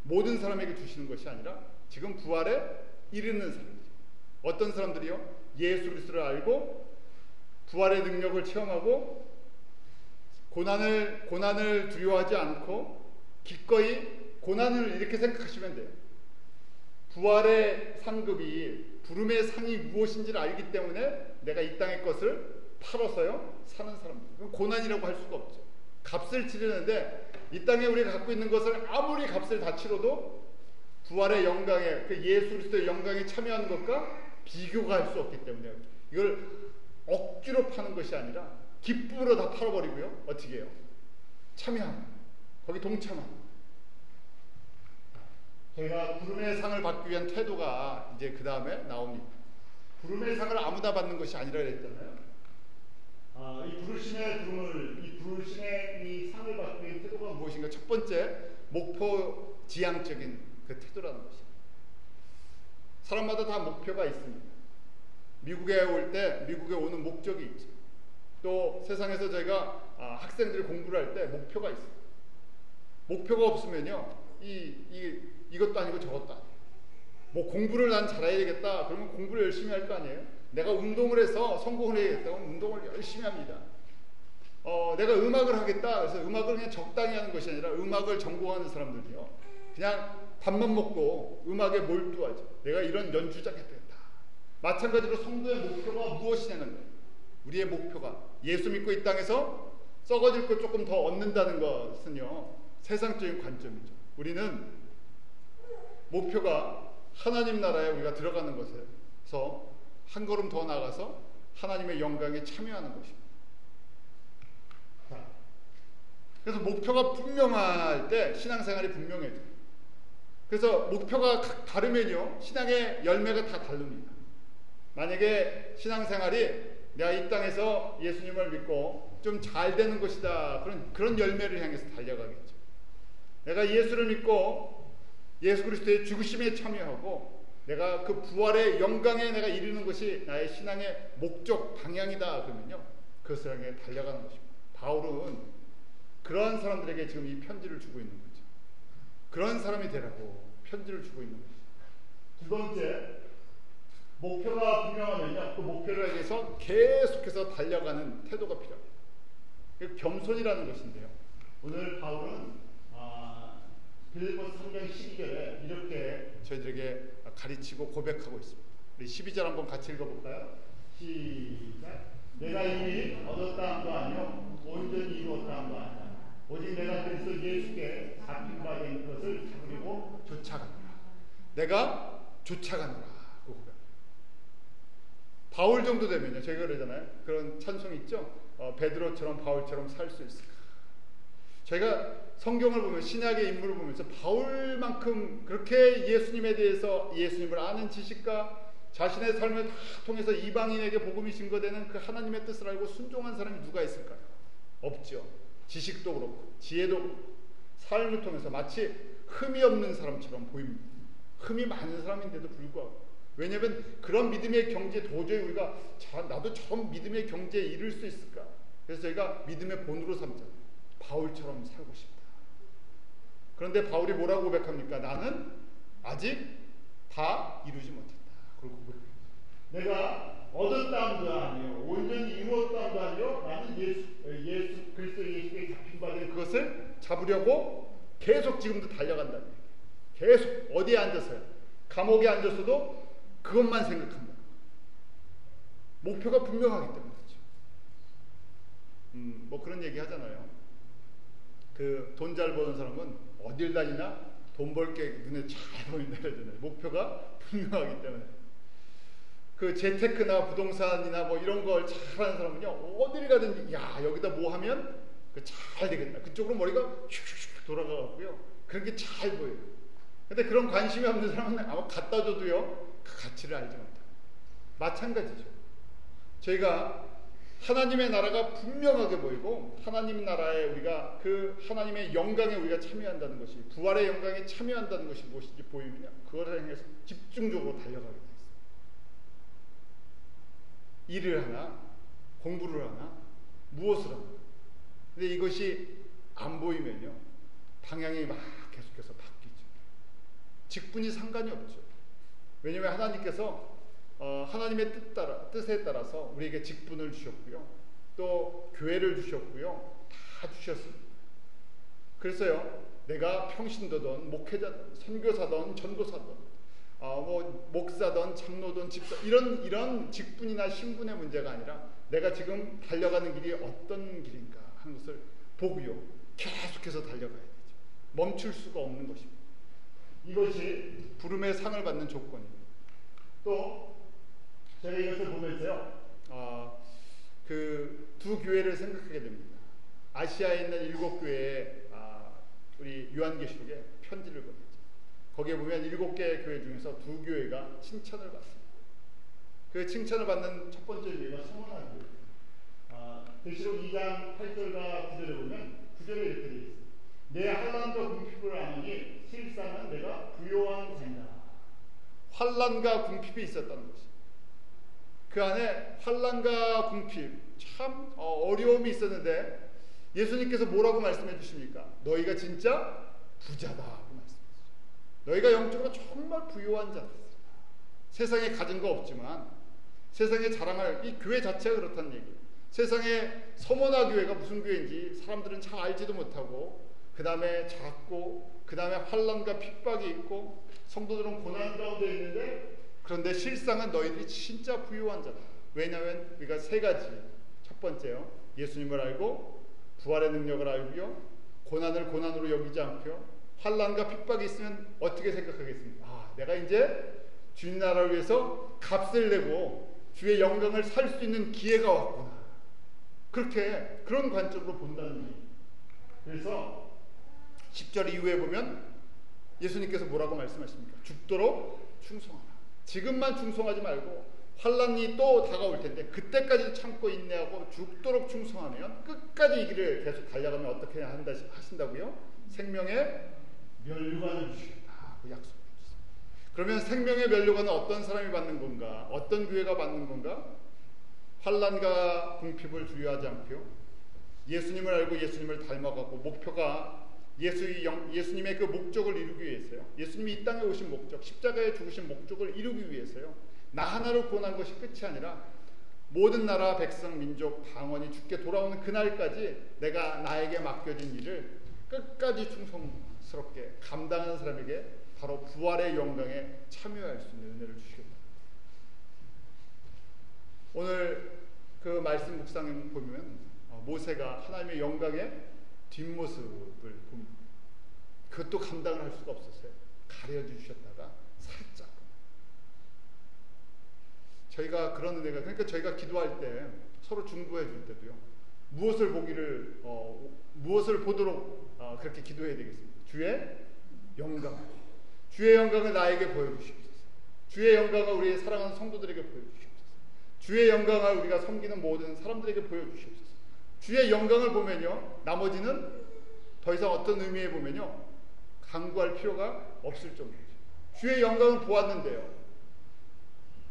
모든 사람에게 주시는 것이 아니라 지금 부활에 이르는 사람이죠. 어떤 사람들이요, 예수 그리스도를 알고 부활의 능력을 체험하고 고난을 두려워하지 않고 기꺼이 고난을 이렇게 생각하시면 돼요. 부활의 상급이, 부름의 상이 무엇인지를 알기 때문에 내가 이 땅의 것을 팔아서요 사는 사람들, 그건 고난이라고 할 수가 없죠. 값을 치르는데 이 땅에 우리가 갖고 있는 것을 아무리 값을 다 치러도 부활의 영광에, 그 예수 그리스도의 영광에 참여하는 것과 비교가 할 수 없기 때문에 이걸 억지로 파는 것이 아니라 기쁨으로 다 팔아버리고요, 어떻게 해요? 참여하는, 거기 동참하는. 저희가 부름의 상을 받기 위한 태도가 이제 그 다음에 나옵니다. 부름의 상을 아무나 받는 것이 아니라 그랬잖아요. 이 부르심의 부름을, 이 부르심의 이 상을 받기 위한 태도가 무엇인가? 첫 번째, 목표 지향적인 그 태도라는 것입니다. 사람마다 다 목표가 있습니다. 미국에 올 때 미국에 오는 목적이 있죠. 또 세상에서 저희가 학생들이 공부를 할 때 목표가 있어요. 목표가 없으면요, 이것도 아니고 저것도 아니에요. 뭐 공부를 난 잘해야 되겠다, 그러면 공부를 열심히 할 거 아니에요. 내가 운동을 해서 성공을 해야겠다, 그럼 운동을 열심히 합니다. 내가 음악을 하겠다, 그래서 음악을 그냥 적당히 하는 것이 아니라 음악을 전공하는 사람들이요, 그냥 밥만 먹고 음악에 몰두하죠. 내가 이런 연주자가 되겠다. 마찬가지로 성도의 목표가 무엇이냐는 거예요. 우리의 목표가 예수 믿고 이 땅에서 썩어질 것 조금 더 얻는다는 것은요, 세상적인 관점이죠. 우리는 목표가 하나님 나라에 우리가 들어가는 것에서 한 걸음 더 나가서 하나님의 영광에 참여하는 것입니다. 그래서 목표가 분명할 때 신앙생활이 분명해져요. 그래서 목표가 다르면요, 신앙의 열매가 다 다릅니다. 만약에 신앙생활이 내가 이 땅에서 예수님을 믿고 좀 잘 되는 것이다, 그런 열매를 향해서 달려가겠죠. 내가 예수를 믿고 예수 그리스도의 죽으심에 참여하고 내가 그 부활의 영광에 내가 이르는 것이 나의 신앙의 목적 방향이다 그러면요, 그것을 향해 달려가는 것입니다. 바울은 그러한 사람들에게 지금 이 편지를 주고 있는 거죠. 그런 사람이 되라고 편지를 주고 있는 거죠. 두 번째, 목표가 분명하면요, 그 목표를 위해서 계속해서 달려가는 태도가 필요합니다. 겸손이라는 것인데요, 오늘 바울은 빌립보서 3장 12절에 이렇게 저희들에게 가르치고 고백하고 있습니다. 우리 12절 한번 같이 읽어볼까요? 시작. 내가 이미 얻었다 함도 아니요 온전히 이루었다 함도 아니라 오직 내가 그리스도 예수께 잡힌 바 된 것을 잡으려고 쫓아가노라. 내가 쫓아가노라. 그 고백. 바울 정도 되면요, 저희가 그러잖아요, 그런 찬송 있죠? 베드로처럼 바울처럼 살 수 있을까? 저희가 성경을 보면, 신약의 인물을 보면서 바울만큼 그렇게 예수님에 대해서, 예수님을 아는 지식과 자신의 삶을 다 통해서 이방인에게 복음이 증거되는 그 하나님의 뜻을 알고 순종한 사람이 누가 있을까요? 없죠. 지식도 그렇고 지혜도 그렇고 삶을 통해서 마치 흠이 없는 사람처럼 보입니다. 흠이 많은 사람인데도 불구하고. 왜냐하면 그런 믿음의 경지에 도저히 우리가 나도 저런 믿음의 경지에 이를 수 있을까? 그래서 저희가 믿음의 본으로 삼잖아요. 바울처럼 살고 싶다. 그런데 바울이 뭐라고 고백합니까? 나는 아직 다 이루지 못했다. 그리고 고백합니다. 내가 얻었다함도 아니요 온전히 이루었다함도 아니요 나는 예수 그리스도 예수께 잡힌 바 된 그것을 잡으려고 계속 지금도 달려간다는 얘기예요. 계속 어디에 앉아서요? 감옥에 앉아서도 그것만 생각합니다. 목표가 분명하기 때문에 그렇죠. 뭐 그런 얘기 하잖아요. 그 돈 잘 버는 사람은 어딜 다니나 돈 벌 게 눈에 잘 보인다 그러잖아요. 목표가 분명하기 때문에. 그 재테크나 부동산이나 뭐 이런 걸 잘하는 사람은요, 어딜 가든지 야 여기다 뭐 하면 잘 되겠다. 그쪽으로 머리가 슉슉슉 돌아가고요. 그런 게 잘 보여요. 근데 그런 관심이 없는 사람은 아마 갖다 줘도요, 그 가치를 알지 못해요. 마찬가지죠. 저희가 하나님의 나라가 분명하게 보이고 하나님 나라에 우리가 그 하나님의 영광에 우리가 참여한다는 것이, 부활의 영광에 참여한다는 것이 무엇인지 보이면요, 그것을 향해서 집중적으로 달려가게 돼요. 일을 하나, 공부를 하나, 무엇을 하나. 근데 이것이 안 보이면요, 방향이 막 계속해서 바뀌죠. 직분이 상관이 없죠. 왜냐하면 하나님께서 하나님의 뜻에 따라서 우리에게 직분을 주셨고요, 또 교회를 주셨고요, 다 주셨습니다. 그래서요, 내가 평신도든 목회자든 선교사든 전도사든 뭐 목사든 장로든 집사, 이런 직분이나 신분의 문제가 아니라 내가 지금 달려가는 길이 어떤 길인가 하는 것을 보고요, 계속해서 달려가야 되죠. 멈출 수가 없는 것입니다. 이것이 부름의 상을 받는 조건입니다. 또 제가 이것을 보면서요, 그 두 교회를 생각하게 됩니다. 아시아에 있는 7교회에 우리 요한계시록에 편지를 보냈죠. 거기에 보면 7개의 교회 중에서 2교회가 칭찬을 받습니다. 그 칭찬을 받는 첫 번째 교회가 성원한 교회. 계시록 2장 8절과 9절에 보면 9절에 이렇게 되어 있습니다. 내 환난과 궁핍을 아노니 실상은 내가 부요한 자이다. 환난과 궁핍이 있었다는 것이, 그 안에 환난과 궁핍, 참 어려움이 있었는데 예수님께서 뭐라고 말씀해 주십니까? 너희가 진짜 부자다 하고 말씀하시죠. 너희가 영적으로 정말 부유한 자다. 세상에 가진 거 없지만 세상에 자랑할, 이 교회 자체가 그렇다는 얘기예요. 세상에 서머나 교회가 무슨 교회인지 사람들은 잘 알지도 못하고, 그 다음에 작고, 그 다음에 환난과 핍박이 있고, 성도들은 고난 가운데 있는데, 그런데 실상은 너희들이 진짜 부유한 자다. 왜냐하면 우리가 세 가지. 첫 번째요, 예수님을 알고 부활의 능력을 알고요, 고난을 고난으로 여기지 않고요, 환난과 핍박이 있으면 어떻게 생각하겠습니까? 내가 이제 주님 나라를 위해서 값을 내고 주의 영광을 살 수 있는 기회가 왔구나. 그렇게 그런 관점으로 본다는 얘기예요. 그래서 10절 이후에 보면 예수님께서 뭐라고 말씀하십니까? 죽도록 충성하라. 지금만 충성하지 말고 환난이 또 다가올 텐데 그때까지 참고 인내하고 죽도록 충성하면 끝까지 이 길을 계속 달려가면 어떻게 하신다고요? 생명의 멸류관을 주시겠다. 그 약속을 주셨습니다. 그러면 생명의 면류관은 어떤 사람이 받는 건가? 어떤 교회가 받는 건가? 환난과 궁핍을 두려워하지 않고요. 예수님을 알고 예수님을 닮아가고 목표가 예수님의 그 목적을 이루기 위해서요. 예수님이 이 땅에 오신 목적, 십자가에 죽으신 목적을 이루기 위해서요. 나 하나로 구원한 것이 끝이 아니라 모든 나라, 백성, 민족, 방언이 주께 돌아오는 그날까지 내가 나에게 맡겨진 일을 끝까지 충성스럽게 감당하는 사람에게 바로 부활의 영광에 참여할 수 있는 은혜를 주시겠다. 오늘 그 말씀 묵상 보면 모세가 하나님의 영광의 뒷모습을 봅니다. 그것도 감당을 할 수가 없었어요. 가려주셨다가 살짝. 저희가 그런 은혜가, 그러니까 저희가 기도할 때 서로 중보해 줄 때도요. 무엇을 보도록 그렇게 기도해야 되겠습니다. 주의 영광. 주의 영광을 나에게 보여주시옵소서. 주의 영광을 우리 사랑하는 성도들에게 보여주시옵소서. 주의 영광을 우리가 섬기는 모든 사람들에게 보여주시옵소서. 주의 영광을 보면요, 나머지는 더 이상 어떤 의미에 보면요, 강구할 필요가 없을 정도죠. 주의 영광을 보았는데요,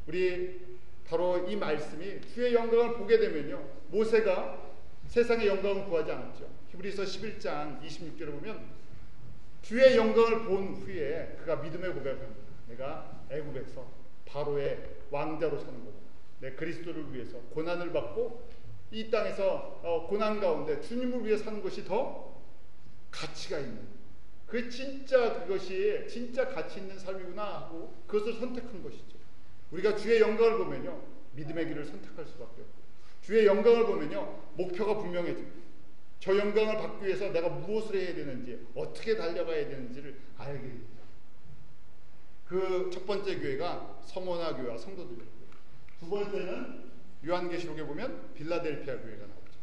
우리 바로 이 말씀이 주의 영광을 보게 되면요, 모세가 세상의 영광을 구하지 않았죠. 히브리서 11장 26절을 보면 주의 영광을 본 후에 그가 믿음의 고백을 합니다. 내가 애굽에서 바로의 왕자로 사는 거다. 내 그리스도를 위해서 고난을 받고 이 땅에서 고난 가운데 주님을 위해 사는 것이 더 가치가 있는, 그것이 진짜 가치 있는 삶이구나 하고 그것을 선택한 것이죠. 우리가 주의 영광을 보면요, 믿음의 길을 선택할 수밖에 없고, 주의 영광을 보면요, 목표가 분명해집니다. 저 영광을 받기 위해서 내가 무엇을 해야 되는지, 어떻게 달려가야 되는지를 알게 됩니다. 그 첫 번째 교회가 서머나 교회와 성도들이었고요. 두 번째는 요한계시록에 보면 빌라델피아 교회가 나오죠.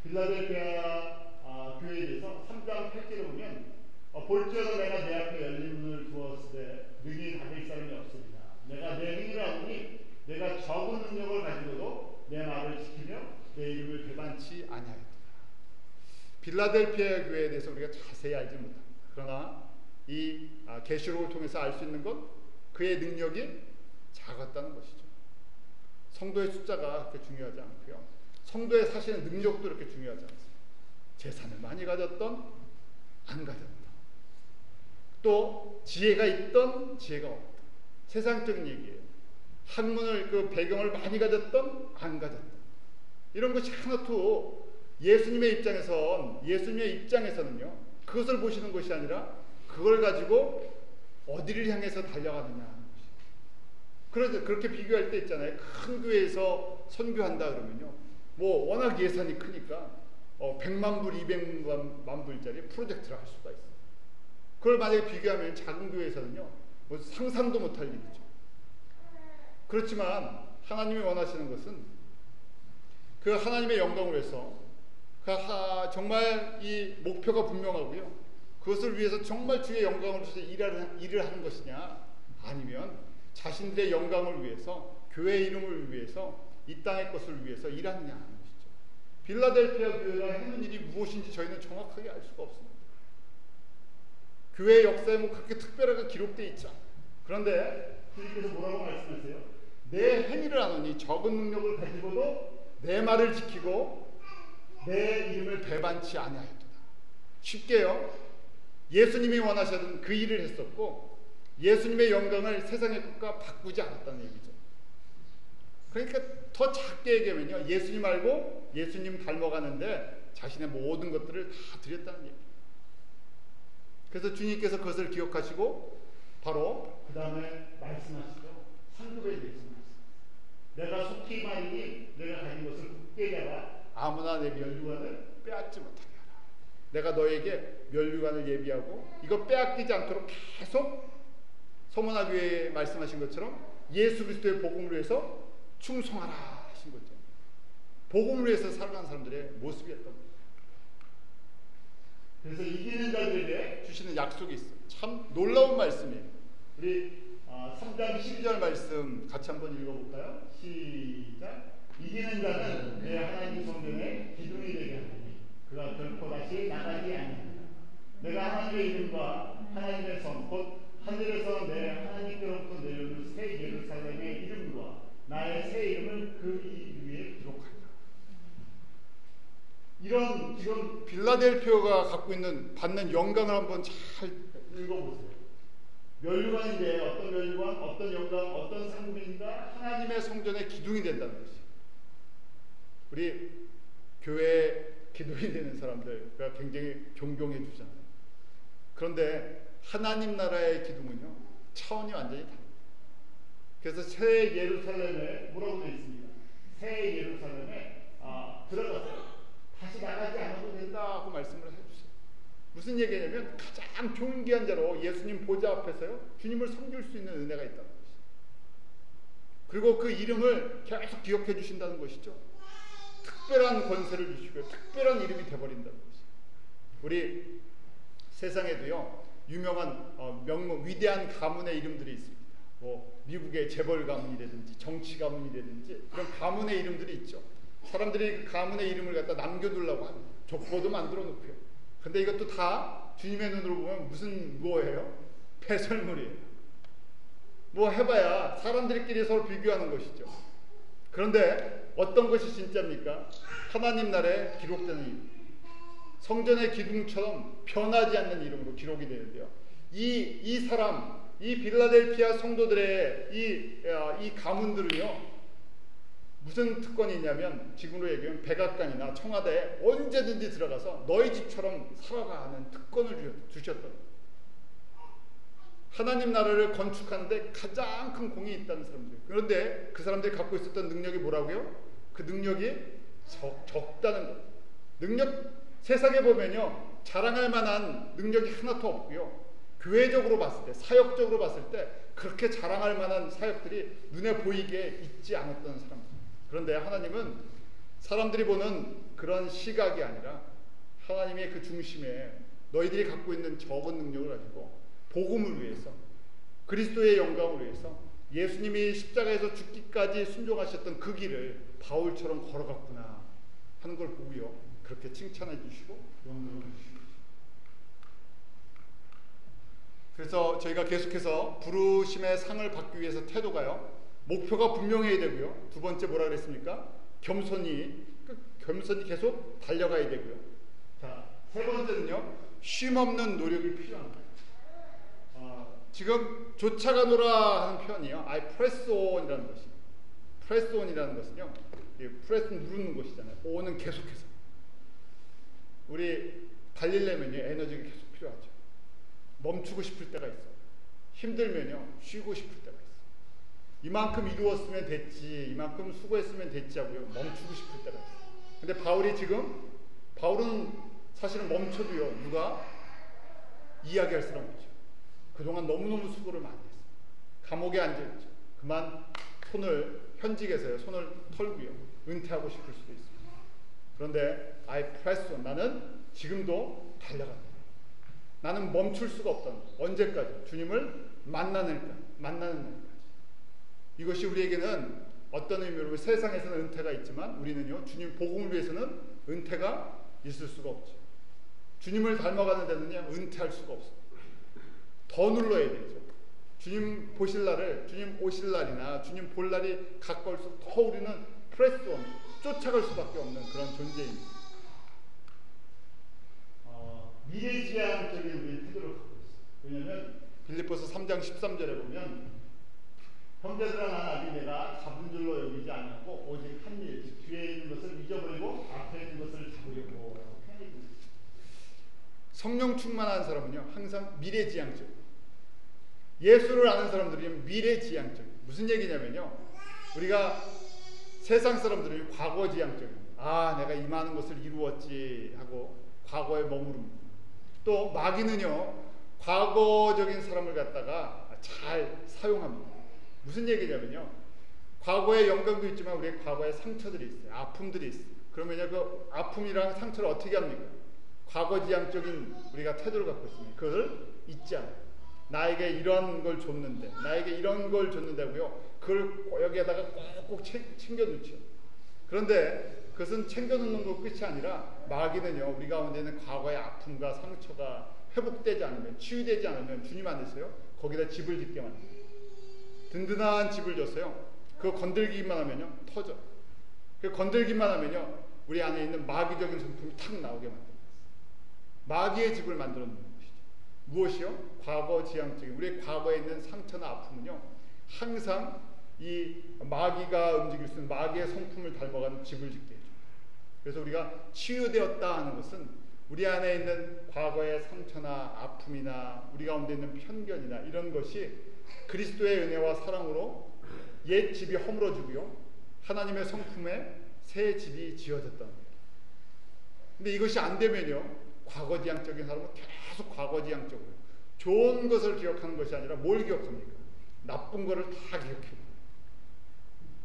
빌라델피아 교회에 대해서 3장 8절에 보면 볼지어다 내가 내 앞에 열린 문을 두었을 때 능히 닫을 사람이 없습니다. 내가 내 행위를 하오니 내가 적은 능력을 가지고도 내 말을 지키며 내 이름을 배반치 아니하였다. 빌라델피아 교회에 대해서 우리가 자세히 알지 못합니다. 그러나 이 계시록을 통해서 알 수 있는 건 그의 능력이 작았다는 것이죠. 성도의 숫자가 그렇게 중요하지 않고요, 성도의 사실은 능력도 그렇게 중요하지 않습니다. 재산을 많이 가졌던 안 가졌던, 또 지혜가 있던 지혜가 없던, 세상적인 얘기예요. 학문을 그 배경을 많이 가졌던 안 가졌던, 이런 것이 하나도 예수님의 입장에서는요, 그것을 보시는 것이 아니라 그걸 가지고 어디를 향해서 달려가느냐 하는 것이죠. 그래서 그렇게 비교할 때 있잖아요. 큰 교회에서 선교한다 그러면요, 뭐 워낙 예산이 크니까 100만 불, 200만 불짜리 프로젝트를 할 수가 있어요. 그걸 만약에 비교하면 작은 교회에서는요, 뭐 상상도 못할 일이죠. 그렇지만 하나님이 원하시는 것은 그 하나님의 영광을 위해서 정말 이 목표가 분명하고요, 그것을 위해서 정말 주의 영광을 위해서 일을 하는 것이냐, 아니면 자신들의 영광을 위해서, 교회의 이름을 위해서, 이 땅의 것을 위해서 일하느냐 하는 것이죠. 빌라델피아 교회가 하는 일이 무엇인지 저희는 정확하게 알 수가 없습니다. 교회의 역사에 뭐 그렇게 특별하게 기록되어 있지 않아요. 그런데 주님께서 뭐라고 말씀하세요? 내 행위를 하노니 적은 능력을 가지고도 내 말을 지키고 내 이름을 배반치 아니하였도다. 쉽게요, 예수님이 원하시던 그 일을 했었고 예수님의 영광을 세상의 것과 바꾸지 않았다는 얘기죠. 그러니까 더 작게 얘기하면요, 예수님 알고 예수님 닮아가는데 자신의 모든 것들을 다 드렸다는 얘기예요. 그래서 주님께서 그것을 기억하시고 바로 그 다음에 말씀하시죠. 상급에 대해서 내가 속히 말이니 내가 가진 것을 굳게 잡아 아무나 내 면류관을 빼앗지 못하게 하라. 내가 너에게 면류관을 예비하고 이거 빼앗기지 않도록 계속 서머나 교회에 말씀하신 것처럼 예수 그리스도의 복음을 위해서 충성하라 하신 거죠. 복음을 위해서 살아가는 사람들의 모습이었던 거죠. 그래서 이기는 자들에게 주시는 약속이 있어요. 참 놀라운 말씀이에요. 우리 3장 12절 말씀 같이 한번 읽어볼까요? 시작. 이기는 자는 내 하나님 성전에 기둥이 되게 하리니 그가 결코 다시 나가지 아니하리라. 내가 하나님의 이름과 하나님의 성 곧 하늘에서 내 하나님께로부터 내려오는 새 예루살렘의 이름과 나의 새 이름을 그 위에 기록하리라. 이런 지금 빌라델피아가 갖고 있는 받는 영광을 한번 잘 읽어보세요. 면류관인데 어떤 면류관, 어떤 영광, 어떤 상급인가? 하나님의 성전의 기둥이 된다는 것이. 우리 교회 기둥이 되는 사람들과 굉장히 존경해 주잖아요. 그런데 하나님 나라의 기둥은요, 차원이 완전히 다릅니다. 그래서 새 예루살렘에 뭐라고 되어 있습니까? 새 예루살렘에 들어가서 다시 나가지 않아도 된다고 말씀을 해주세요. 무슨 얘기냐면 가장 존귀한 자로 예수님 보좌 앞에서요, 주님을 섬길 수 있는 은혜가 있다는 것이죠. 그리고 그 이름을 계속 기억해 주신다는 것이죠. 특별한 권세를 주시고요, 특별한 이름이 되어버린다는 것이죠. 우리 세상에도요, 유명한 명문 위대한 가문의 이름들이 있습니다. 뭐 미국의 재벌 가문이라든지 정치 가문이라든지 그런 가문의 이름들이 있죠. 사람들이 그 가문의 이름을 갖다 남겨두려고 합니다. 족보도 만들어 놓고요. 근데 이것도 다 주님의 눈으로 보면 무슨 뭐예요? 배설물이에요. 뭐 해봐야 사람들끼리 서로 비교하는 것이죠. 그런데 어떤 것이 진짜입니까? 하나님 나라에 기록되는 이름, 성전의 기둥처럼 변하지 않는 이름으로 기록이 되는데요. 이 사람, 이 빌라델피아 성도들의 이 가문들은요, 무슨 특권이 있냐면, 지금으로 얘기하면 백악관이나 청와대에 언제든지 들어가서 너희 집처럼 살아라 하는 특권을 주셨던, 하나님 나라를 건축하는데 가장 큰 공이 있다는 사람들. 그런데 그 사람들이 갖고 있었던 능력이 뭐라고요? 그 능력이 적다는 것. 능력, 세상에 보면요, 자랑할 만한 능력이 하나도 없고요, 교회적으로 봤을 때, 사역적으로 봤을 때 그렇게 자랑할 만한 사역들이 눈에 보이게 있지 않았던 사람들. 그런데 하나님은 사람들이 보는 그런 시각이 아니라 하나님의 그 중심에 너희들이 갖고 있는 적은 능력을 가지고 복음을 위해서, 그리스도의 영광을 위해서 예수님이 십자가에서 죽기까지 순종하셨던 그 길을 바울처럼 걸어갔구나 하는 걸 보고요, 그렇게 칭찬해 주시고 영광을 주시고. 그래서 저희가 계속해서 부르심의 상을 받기 위해서 태도가요, 목표가 분명해야 되고요, 두 번째 뭐라 그랬습니까? 겸손히 계속 달려가야 되고요. 자, 세 번째는요, 쉼없는 노력이 필요합니다. 지금 쫓아가노라 하는 표현이요, I press on이라는 것이, press on이라는 것은요, press 누르는 것이잖아요. on은 계속해서. 우리 달리려면요, 에너지가 계속 필요하죠. 멈추고 싶을 때가 있어요. 힘들면요, 쉬고 싶을 때가 있어요. 이만큼 이루었으면 됐지, 이만큼 수고했으면 됐지 하고요, 멈추고 싶을 때가 있어요. 근데 바울은 사실은 멈춰도요, 누가 이야기할 사람 없죠. 그동안 너무너무 수고를 많이 했어요. 감옥에 앉아있죠. 그만 현직에서요, 손을 털고요, 은퇴하고 싶을 수도 있습니다. 그런데 I press on, 나는 지금도 달려간다. 나는 멈출 수가 없다는 거예요. 언제까지? 주님을 만나는 날까지. 이것이 우리에게는 어떤 의미로 세상에서는 은퇴가 있지만 우리는요, 주님 복음을 위해서는 은퇴가 있을 수가 없죠. 주님을 닮아가는 데는요, 은퇴할 수가 없어요. 더 눌러야 되죠. 주님 보실 날을, 주님 오실 날이나 주님 볼 날이 가까울수록 더 우리는 프레스 온, 쫓아갈 수밖에 없는 그런 존재입니다. 미래지향적인 우리의 태도를 갖고 있어요. 왜냐하면 빌립보서 3장 13절에 보면, 형제들아, 난 아직 내가 잡은 줄로 여기지 않았고 오직 한 일, 뒤에 있는 것을 잊어버리고 앞에 있는 것을 잡으려고 표현이 됩니다. 성령 충만한 사람은요, 항상 미래지향적. 예수를 아는 사람들이 미래지향적. 무슨 얘기냐면요, 우리가 세상 사람들은 과거지향적입니다. 내가 이 많은 것을 이루었지 하고 과거에 머무릅니다. 또 마귀는요, 과거적인 사람을 갖다가 잘 사용합니다. 무슨 얘기냐면요, 과거의 영광도 있지만 우리의 과거의 상처들이 있어요. 아픔들이 있어요. 그러면요, 그 아픔이랑 상처를 어떻게 합니까? 과거지향적인 우리가 태도를 갖고 있습니다. 그걸 잊지 않아요. 나에게 이런 걸 줬는데, 나에게 이런 걸 줬는다고요, 그걸 여기에다가 꼭 챙겨놓죠. 그런데 그것은 챙겨놓는 것 끝이 아니라 마귀는요, 우리 가운데 있는 과거의 아픔과 상처가 회복되지 않으면, 치유되지 않으면 주님 안에서요, 거기다 집을 짓게 만듭니다. 든든한 집을 줬어요. 그거 건들기만 하면요 터져. 그 건들기만 하면요 우리 안에 있는 마귀적인 성품이 탁 나오게 만듭니다. 마귀의 집을 만들어 놓는 것이죠. 무엇이요? 과거 지향적인 우리의 과거에 있는 상처나 아픔은요 항상 이 마귀가 움직일 수 있는 마귀의 성품을 닮아가는 집을 짓게 해줘요. 그래서 우리가 치유되었다 하는 것은 우리 안에 있는 과거의 상처나 아픔이나 우리 가운데 있는 편견이나 이런 것이 그리스도의 은혜와 사랑으로 옛 집이 허물어지고요 하나님의 성품에 새 집이 지어졌다는 거예요. 근데 이것이 안 되면요 과거지향적인 사람은 계속 과거지향적으로 좋은 것을 기억하는 것이 아니라 뭘 기억합니까? 나쁜 것을 다 기억해요.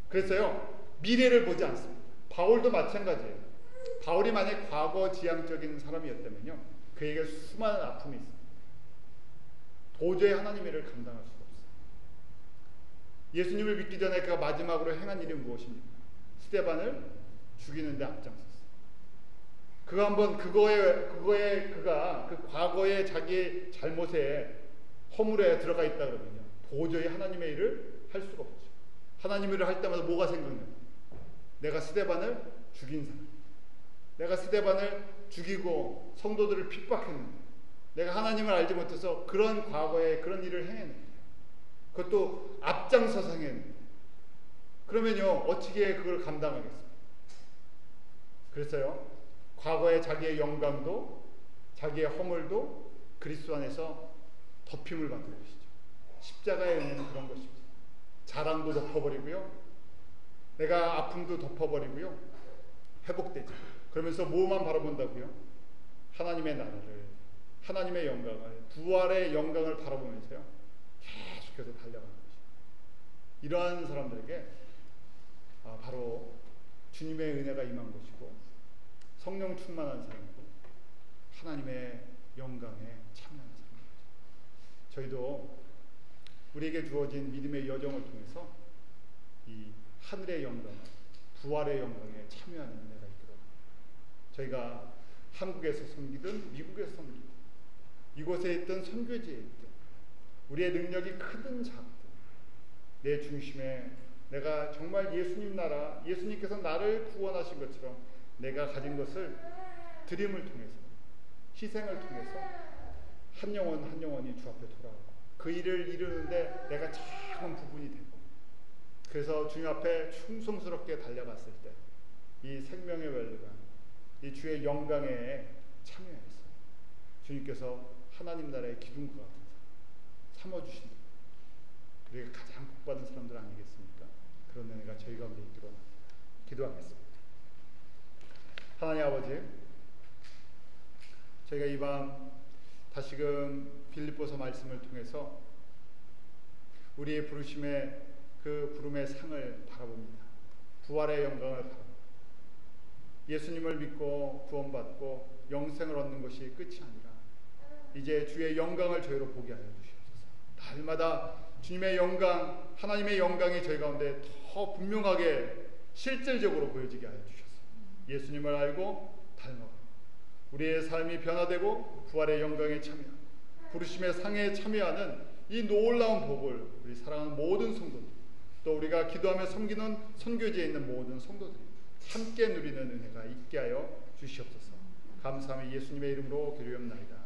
그래서요 미래를 보지 않습니다. 바울도 마찬가지예요. 바울이 만약 과거지향적인 사람이었다면요 그에게 수많은 아픔이 있습니다. 도저히 하나님의 일을 감당할 수가 없어요. 예수님을 믿기 전에 그가 마지막으로 행한 일이 무엇입니까? 스데반을 죽이는데 앞장섰어요. 그가 한번 그거에 그가 그 과거의 자기 잘못에 허물에 들어가 있다 그러면요 도저히 하나님의 일을 할 수가 없죠. 하나님의 일을 할 때마다 뭐가 생각나요? 내가 스데반을 죽인 사람, 내가 스데반을 죽이고 성도들을 핍박했는데, 내가 하나님을 알지 못해서 그런 과거에 그런 일을 행했는데, 그것도 앞장서서 행했는데, 그러면요 어떻게 그걸 감당하겠습니까? 그래서요 과거의 자기의 영광도 자기의 허물도 그리스도 안에서 덮임을 받는 것이죠. 십자가의 은혜는 그런 것입니다. 자랑도 덮어버리고요 내가 아픔도 덮어버리고요 회복되죠. 그러면서 뭐만 바라본다고요? 하나님의 나라를, 하나님의 영광을, 부활의 영광을 바라보면서요 계속해서 달려가는 것입니다. 이러한 사람들에게 바로 주님의 은혜가 임한 것이고 성령 충만한 사람이고 하나님의 영광에 참여하는 사람입니다. 저희도 우리에게 주어진 믿음의 여정을 통해서 이 하늘의 영광, 부활의 영광에 참여하는 은혜가 있거든요. 저희가 한국에서 섬기든 미국에서 섬기든 이곳에 있든 선교지에 있든 우리의 능력이 크든 작든 내 중심에 내가 정말 예수님 나라, 예수님께서 나를 구원하신 것처럼 내가 가진 것을 드림을 통해서, 희생을 통해서 한 영혼 한 영혼이 주 앞에 돌아오고 그 일을 이루는데 내가 작은 부분이 되고, 그래서 주님 앞에 충성스럽게 달려갔을 때 이 생명의 웰르가 이 주의 영광에 참여해서 주님께서 하나님 나라의 기둥과 같은 사람 삼아주신다. 우리가 가장 복받은 사람들 아니겠습니까? 그런 은혜가 저희 가운데 있기로 기도하겠습니다. 하나님 아버지, 저희가 이 밤 다시금 빌립보서 말씀을 통해서 우리의 부르심의 그 부름의 상을 바라봅니다. 부활의 영광을 바라봅니다. 예수님을 믿고 구원받고 영생을 얻는 것이 끝이 아니라 이제 주의 영광을 저희로 보게 하여 주시옵소서. 날마다 주님의 영광, 하나님의 영광이 저희 가운데 더 분명하게 실질적으로 보여지게 하여 주셔서 예수님을 알고 닮아가고 우리의 삶이 변화되고 부활의 영광에 참여하고 부르심의 상에 참여하는 이 놀라운 복을 우리 사랑하는 모든 성도들, 또 우리가 기도하며 섬기는 선교지에 있는 모든 성도들이 함께 누리는 은혜가 있게 하여 주시옵소서. 감사하며 예수님의 이름으로 기도하옵나이다.